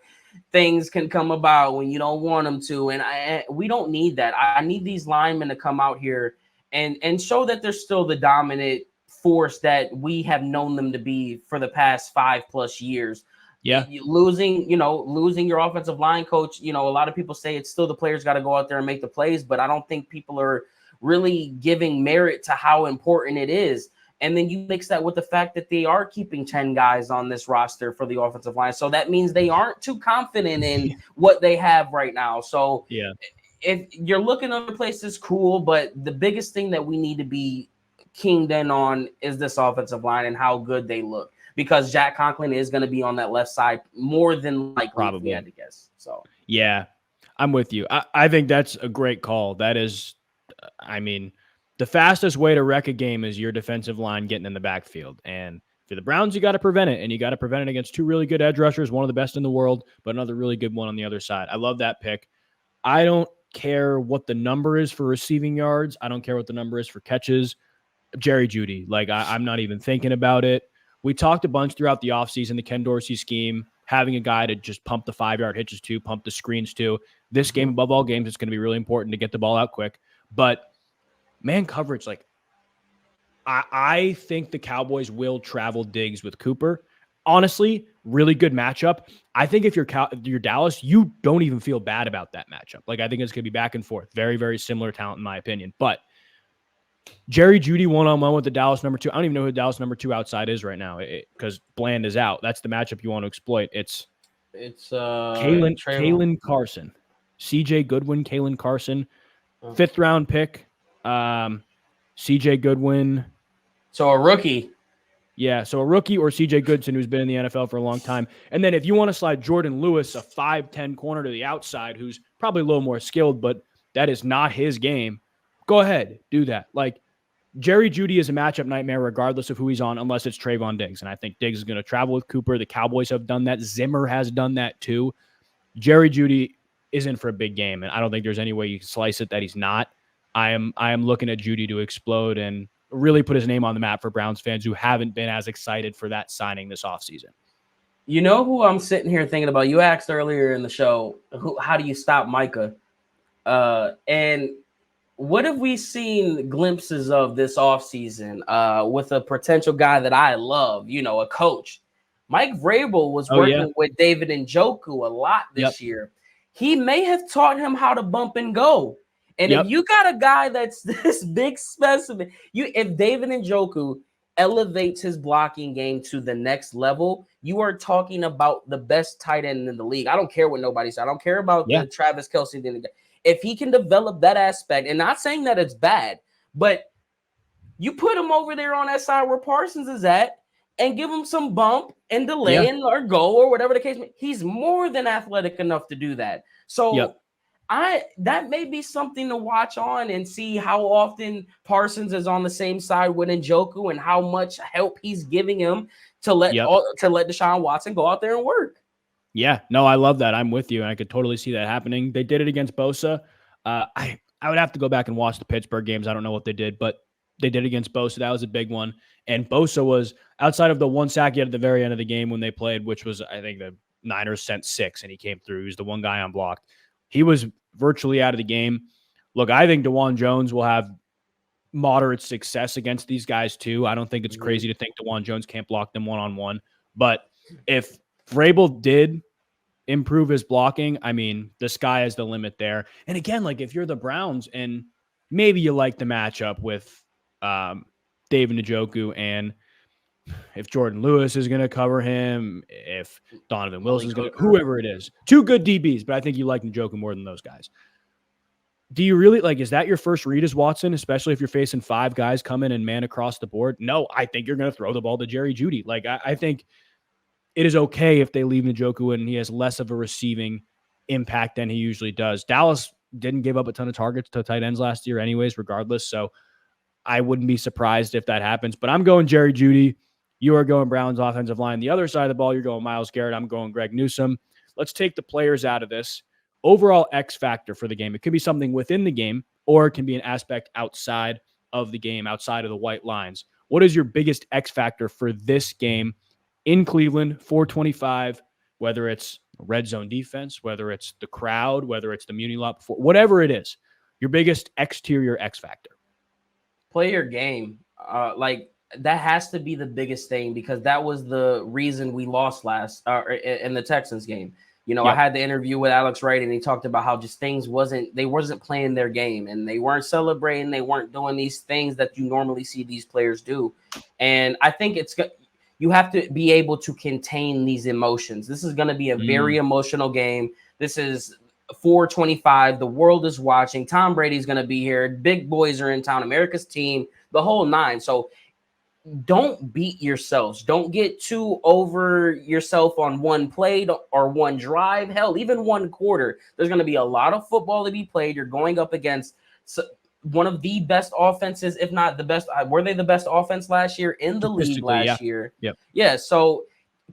things can come about when you don't want them to. And we don't need that. I need these linemen to come out here and show that they're still the dominant force that we have known them to be for the past 5+ years. Yeah. Losing your offensive line coach, a lot of people say it's still the players got to go out there and make the plays, but I don't think people are really giving merit to how important it is. And then you mix that with the fact that they are keeping 10 guys on this roster for the offensive line. So that means they aren't too confident in what they have right now. So if you're looking other places, cool. But the biggest thing that we need to be keyed in on is this offensive line and how good they look. Because Jack Conklin is going to be on that left side more than likely, probably, if we had to guess. So yeah, I'm with you. I think that's a great call. That is, the fastest way to wreck a game is your defensive line getting in the backfield. And for the Browns, you got to prevent it. And you got to prevent it against 2 really good edge rushers, one of the best in the world, but another really good one on the other side. I love that pick. I don't care what the number is for receiving yards. I don't care what the number is for catches. Jerry Jeudy, I'm not even thinking about it. We talked a bunch throughout the offseason, the Ken Dorsey scheme, having a guy to just pump the 5-yard hitches to, pump the screens to. This game, above all games, it's going to be really important to get the ball out quick. But man coverage, I think the Cowboys will travel Diggs with Cooper. Honestly, really good matchup. I think if you're Dallas, you don't even feel bad about that matchup. I think it's going to be back and forth. Very, very similar talent in my opinion. But Jerry Jeudy one-on-one with the Dallas number 2. I don't even know who the Dallas number 2 outside is right now because Bland is out. That's the matchup you want to exploit. It's Kalen Carson, CJ Goodwin, Kalen Carson, 5th round pick. CJ Goodwin. So a rookie. Yeah, so a rookie or CJ Goodson, who's been in the NFL for a long time. And then if you want to slide Jordan Lewis, a 5'10" corner to the outside, who's probably a little more skilled, but that is not his game, go ahead, do that. Jerry Jeudy is a matchup nightmare regardless of who he's on, unless it's Trayvon Diggs. And I think Diggs is going to travel with Cooper. The Cowboys have done that. Zimmer has done that too. Jerry Jeudy is in for a big game, and I don't think there's any way you can slice it that he's not. I am looking at Jeudy to explode and really put his name on the map for Browns fans who haven't been as excited for that signing this offseason. You know who I'm sitting here thinking about? You asked earlier in the show, how do you stop Micah? And what have we seen glimpses of this offseason with a potential guy that I love, a coach? Mike Vrabel was Oh yeah. working with David Njoku a lot Yep. this year. He may have taught him how to bump and go. And if Yep. you got a guy that's this big specimen, if David Njoku elevates his blocking game to the next level, you are talking about the best tight end in the league. I don't care what nobody said. I don't care about Yeah. the Travis Kelce thing. If he can develop that aspect, and not saying that it's bad, but you put him over there on that side where Parsons is at and give him some bump and Yeah. delay and or go or whatever the case may be. He's more than athletic enough to do that. So Yep. that may be something to watch on and see how often Parsons is on the same side with Njoku and how much help he's giving him to let Yep. Deshaun Watson go out there and work. Yeah, no, I love that. I'm with you, and I could totally see that happening. They did it against Bosa. I would have to go back and watch the Pittsburgh games. I don't know what they did, but they did against Bosa. That was a big one. And Bosa was outside of the one sack he had at the very end of the game when they played, which was I think the Niners sent 6, and he came through. He was the one guy unblocked. He was virtually out of the game. Look, I think DeJuan Jones will have moderate success against these guys too. I don't think it's crazy to think DeJuan Jones can't block them one-on-one. But if Vrabel did improve his blocking, I mean, the sky is the limit there. And again, like if you're the Browns and maybe you like the matchup with David Njoku, and if Jordan Lewis is going to cover him, if Donovan Wilson is going to, whoever it is, 2 good DBs, but I think you like Njoku more than those guys. Do you really is that your first read as Watson, especially if you're facing 5 guys coming and man across the board? No, I think you're going to throw the ball to Jerry Jeudy. I think it is okay if they leave Njoku and he has less of a receiving impact than he usually does. Dallas didn't give up a ton of targets to tight ends last year anyways, regardless. So I wouldn't be surprised if that happens. But I'm going Jerry Jeudy. You are going Browns offensive line. The other side of the ball, you're going Myles Garrett. I'm going Greg Newsome. Let's take the players out of this. Overall X factor for the game. It could be something within the game, or it can be an aspect outside of the game, outside of the white lines. What is your biggest X factor for this game in Cleveland, 425, whether it's red zone defense, whether it's the crowd, whether it's the Muni lot, whatever it is, your biggest exterior X factor? Play your game. That has to be the biggest thing, because that was the reason we lost last in the Texans game. Yep. I had the interview with Alex Wright, and he talked about how just things they wasn't playing their game, and they weren't celebrating. They weren't doing these things that you normally see these players do. And I think you have to be able to contain these emotions. This is going to be a very emotional game. This is 425. The world is watching. Tom Brady's going to be here. Big boys are in town. America's team, the whole 9. So don't beat yourselves. Don't get too over yourself on one play or one drive. Hell, even one quarter. There's going to be a lot of football to be played. You're going up against one of the best offenses, if not the best. Were they the best offense last year in the league last year? Yep. Yeah. So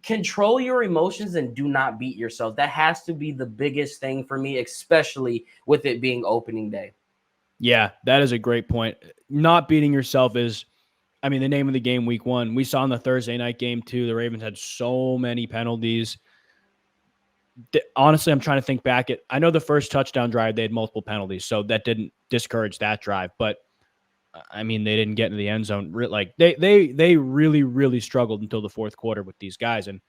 control your emotions and do not beat yourself. That has to be the biggest thing for me, especially with it being opening day. Yeah, that is a great point. Not beating yourself is, the name of the game week 1. We saw in the Thursday night game too, the Ravens had so many penalties. Honestly, I'm trying to think back. I know the first touchdown drive, they had multiple penalties, so that didn't discourage that drive. But, they didn't get into the end zone. They really, really struggled until the fourth quarter with these guys. And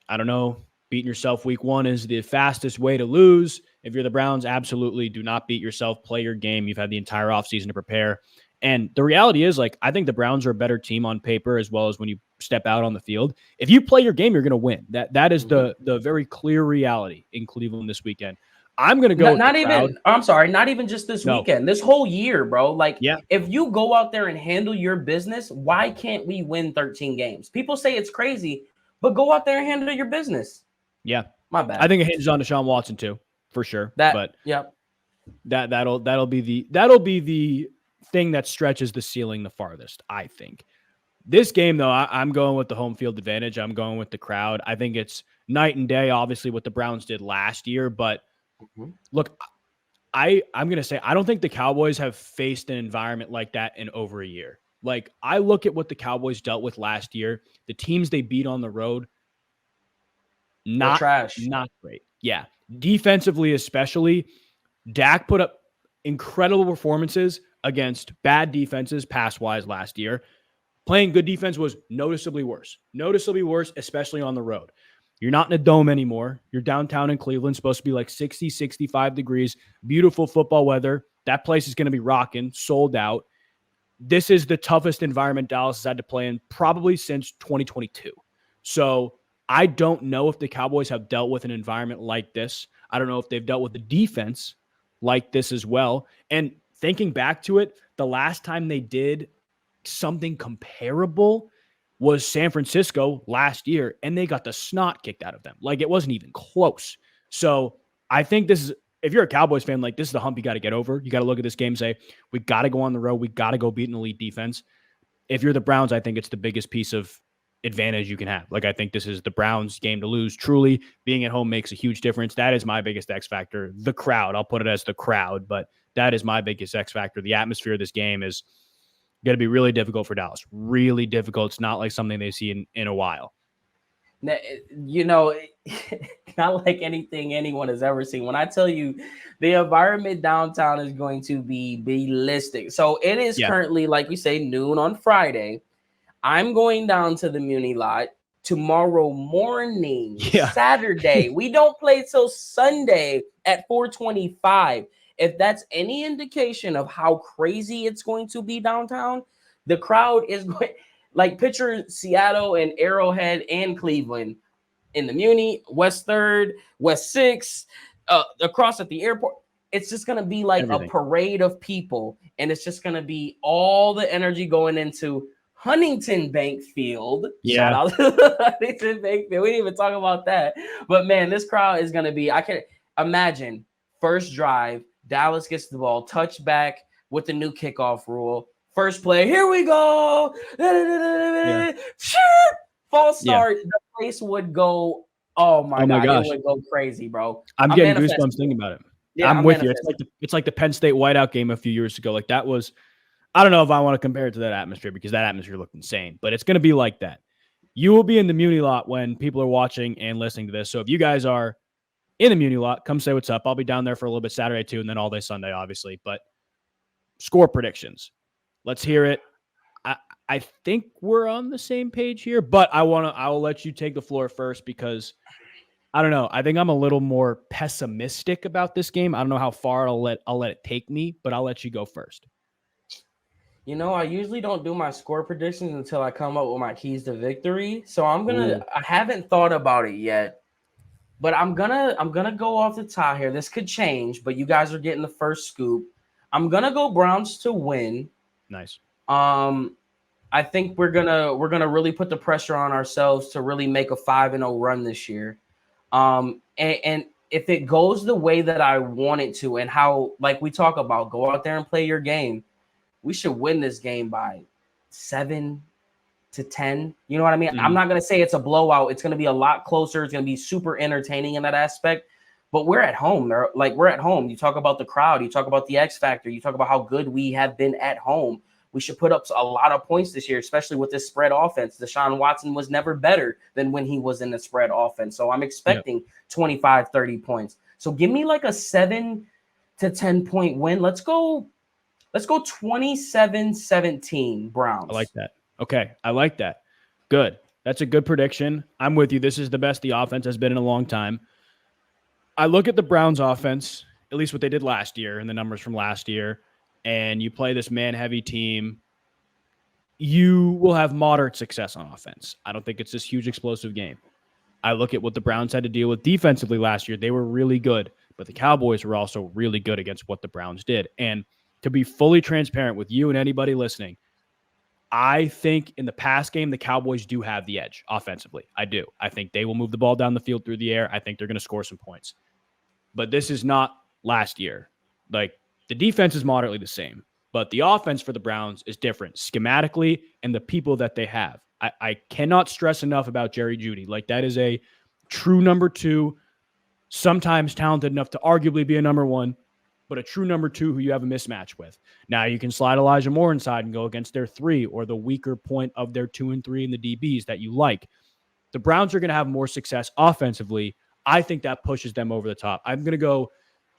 I don't know, beating yourself week 1 is the fastest way to lose. If you're the Browns, absolutely do not beat yourself. Play your game. You've had the entire offseason to prepare. And the reality is, I think the Browns are a better team on paper as well as when you step out on the field. If you play your game, you're going to win. That is the very clear reality in Cleveland this weekend. I'm going to go not even just this weekend, this whole year, bro. If you go out there and handle your business, why can't we win 13 games? People say it's crazy, but go out there and handle your business. Yeah. My bad. I think it hinges on Deshaun Watson too, for sure. That'll be the thing that stretches the ceiling the farthest, I think. This game, though, I'm going with the home field advantage. I'm going with the crowd. I think it's night and day, obviously, what the Browns did last year. But look, I'm going to say I don't think the Cowboys have faced an environment like that in over a year. I look at what the Cowboys dealt with last year, the teams they beat on the road. They're Not trash. not great. Yeah. Defensively, especially, Dak put up incredible performances against bad defenses pass-wise last year. Playing good defense was noticeably worse. Noticeably worse, especially on the road. You're not in a dome anymore. You're downtown in Cleveland, supposed to be like 60, 65 degrees, beautiful football weather. That place is going to be rocking, sold out. This is the toughest environment Dallas has had to play in probably since 2022. So I don't know if the Cowboys have dealt with an environment like this. I don't know if they've dealt with the defense like this as well. And thinking back to it, the last time they did something comparable was San Francisco last year, and they got the snot kicked out of them. Like, it wasn't even close. So I think this is, if you're a Cowboys fan, like, this is the hump you got to get over. You got to look at this game and say, we got to go on the road. We got to go beat an elite defense. If you're the Browns, I think it's the biggest piece of advantage you can have. Like, I think this is the Browns' game to lose. Truly, being at home makes a huge difference. That is my biggest X factor. The crowd. I'll put it as the crowd, but that is my biggest X factor. The atmosphere of this game is going to be really difficult for Dallas. Really difficult. It's not like something they see in a while. You know, not like anything anyone has ever seen. When I tell you the environment downtown is going to be ballistic. So it is currently, like we say, noon on Friday. I'm going down to the Muni lot tomorrow morning, Saturday. We don't play till Sunday at 4:25. If that's any indication of how crazy it's going to be downtown, the crowd is going, like, picture Seattle and Arrowhead and Cleveland in the Muni, West 3rd, West 6th, across at the airport. It's just going to be like a parade of people, and it's just going to be all the energy going into Huntington Bank Field. Shout out to Huntington Bank Field. We didn't even talk about that. But, man, this crowd is going to be, I can imagine, first drive, Dallas gets the ball, touchback with the new kickoff rule. First play, here we go. False start. The place would go, oh my God, it would go crazy, bro. I'm getting goosebumps thinking about it. Yeah, I'm with you. It's like the Penn State whiteout game a few years ago. Like, that was, I don't know if I want to compare it to that atmosphere, because that atmosphere looked insane, but it's going to be like that. You will be in the Muni lot when people are watching and listening to this. So if you guys are in the Muni lot, come say what's up. I'll be down there for a little bit Saturday too, and then all day Sunday, obviously. But score predictions. Let's hear it. I think we're on the same page here, but I will let you take the floor first, because I don't know. I think I'm a little more pessimistic about this game. I don't know how far I'll let it take me, but I'll let you go first. You know, I usually don't do my score predictions until I come up with my keys to victory. So I haven't thought about it yet. But I'm gonna go off the top here. This could change, but you guys are getting the first scoop. I'm gonna go Browns to win. Nice. I think we're gonna really put the pressure on ourselves to really make a 5-0 run this year. And if it goes the way that I want it to, and how, like we talk about, go out there and play your game, we should win this game by 7-10. You know what I mean? Mm-hmm. I'm not going to say it's a blowout. It's going to be a lot closer. It's going to be super entertaining in that aspect. But we're at home. We're at home. You talk about the crowd. You talk about the X factor. You talk about how good we have been at home. We should put up a lot of points this year, especially with this spread offense. Deshaun Watson was never better than when he was in the spread offense. So I'm expecting 25, 30 points. So give me like a 7 to 10 point win. Let's go 27-17 Browns. I like that. Okay. I like that. Good. That's a good prediction. I'm with you. This is the best the offense has been in a long time. I look at the Browns offense, at least what they did last year and the numbers from last year, and you play this man-heavy team, you will have moderate success on offense. I don't think it's this huge explosive game. I look at what the Browns had to deal with defensively last year. They were really good, but the Cowboys were also really good against what the Browns did. And to be fully transparent with you and anybody listening, I think in the pass game, the Cowboys do have the edge offensively. I do. I think they will move the ball down the field through the air. I think they're going to score some points. But this is not last year. Like, the defense is moderately the same, but the offense for the Browns is different schematically and the people that they have. I cannot stress enough about Jerry Jeudy. Like, that is a true number two, sometimes talented enough to arguably be a number one, but a true number two who you have a mismatch with. Now you can slide Elijah Moore inside and go against their 3 or the weaker point of their 2 and 3 in the DBs that you like. The Browns are going to have more success offensively. I think that pushes them over the top. I'm going to go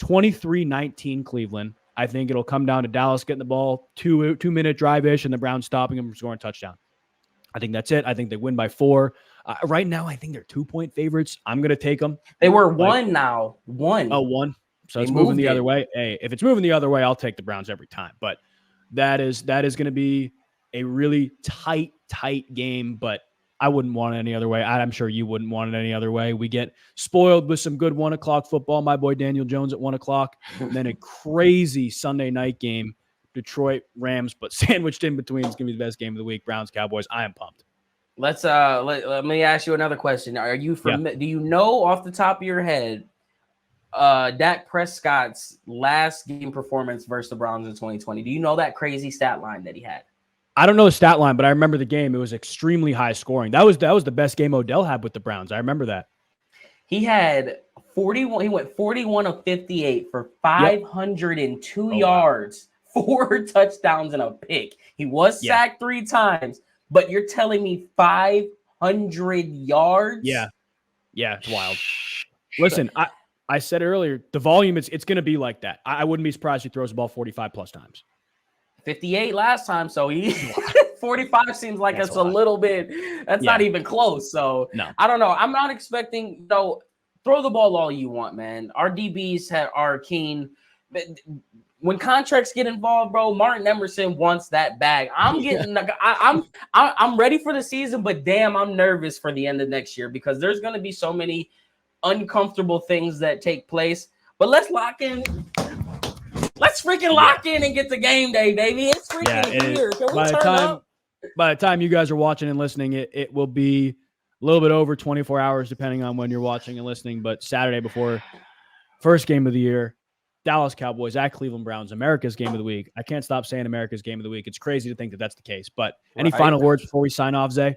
23-19 Cleveland. I think it'll come down to Dallas getting the ball, two-minute drive-ish, and the Browns stopping them from scoring a touchdown. I think that's it. I think they win by 4. Right now, I think they're 2-point favorites. I'm going to take them. They were 1 now. 1. Oh, 1. So it's moving the other way. Hey, if it's moving the other way, I'll take the Browns every time. But that is going to be a really tight game, but I wouldn't want it any other way. I'm sure you wouldn't want it any other way. We get spoiled with some good 1 o'clock football. My boy Daniel Jones at 1 o'clock. And then a crazy Sunday night game, Detroit Rams, but sandwiched in between is going to be the best game of the week. Browns Cowboys. I am pumped. Let's let me ask you another question. Are you do you know off the top of your head Dak Prescott's last game performance versus the Browns in 2020? Do you know that crazy stat line that he had? I don't know the stat line, but I remember the game. It was extremely high scoring. That was the best game Odell had with the Browns. I remember that. He had 41. He went 41 of 58 for 502 yards, 4 touchdowns, and a pick. He was sacked 3 times, but you're telling me 500 yards? Yeah, it's wild. Listen, I said earlier, the volume, it's going to be like that. I wouldn't be surprised if he throws the ball 45-plus times. 58 last time, so he 45 seems like it's a little bit. That's not even close. So no. I don't know. I'm not expecting. Throw the ball all you want, man. Our DBs are keen. When contracts get involved, bro, Martin Emerson wants that bag. I'm getting. I'm ready for the season, but damn, I'm nervous for the end of next year because there's going to be so many uncomfortable things that take place. But let's lock in. Let's freaking lock in and get to game day, baby. It's freaking here. Can we turn up? By the time you guys are watching and listening, it will be a little bit over 24 hours, depending on when you're watching and listening. But Saturday before first game of the year, Dallas Cowboys at Cleveland Browns, America's game of the week. I can't stop saying America's game of the week. It's crazy to think that that's the case. But any final words before we sign off, Zay?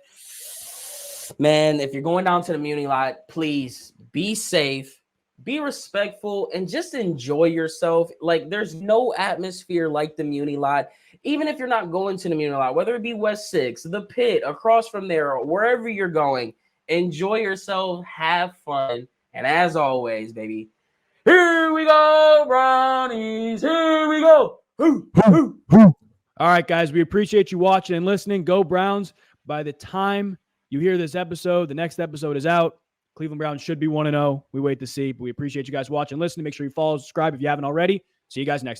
Man, if you're going down to the Muni lot, please be safe. Be respectful and just enjoy yourself. Like, there's no atmosphere like the Muni lot. Even if you're not going to the Muni lot, whether it be West 6, the Pit, across from there, or wherever you're going, enjoy yourself, have fun. And as always, baby, here we go, Brownies. Here we go. All right, guys, we appreciate you watching and listening. Go Browns. By the time you hear this episode, the next episode is out. Cleveland Browns should be 1-0. We wait to see, but we appreciate you guys watching and listening. Make sure you follow, subscribe if you haven't already. See you guys next time.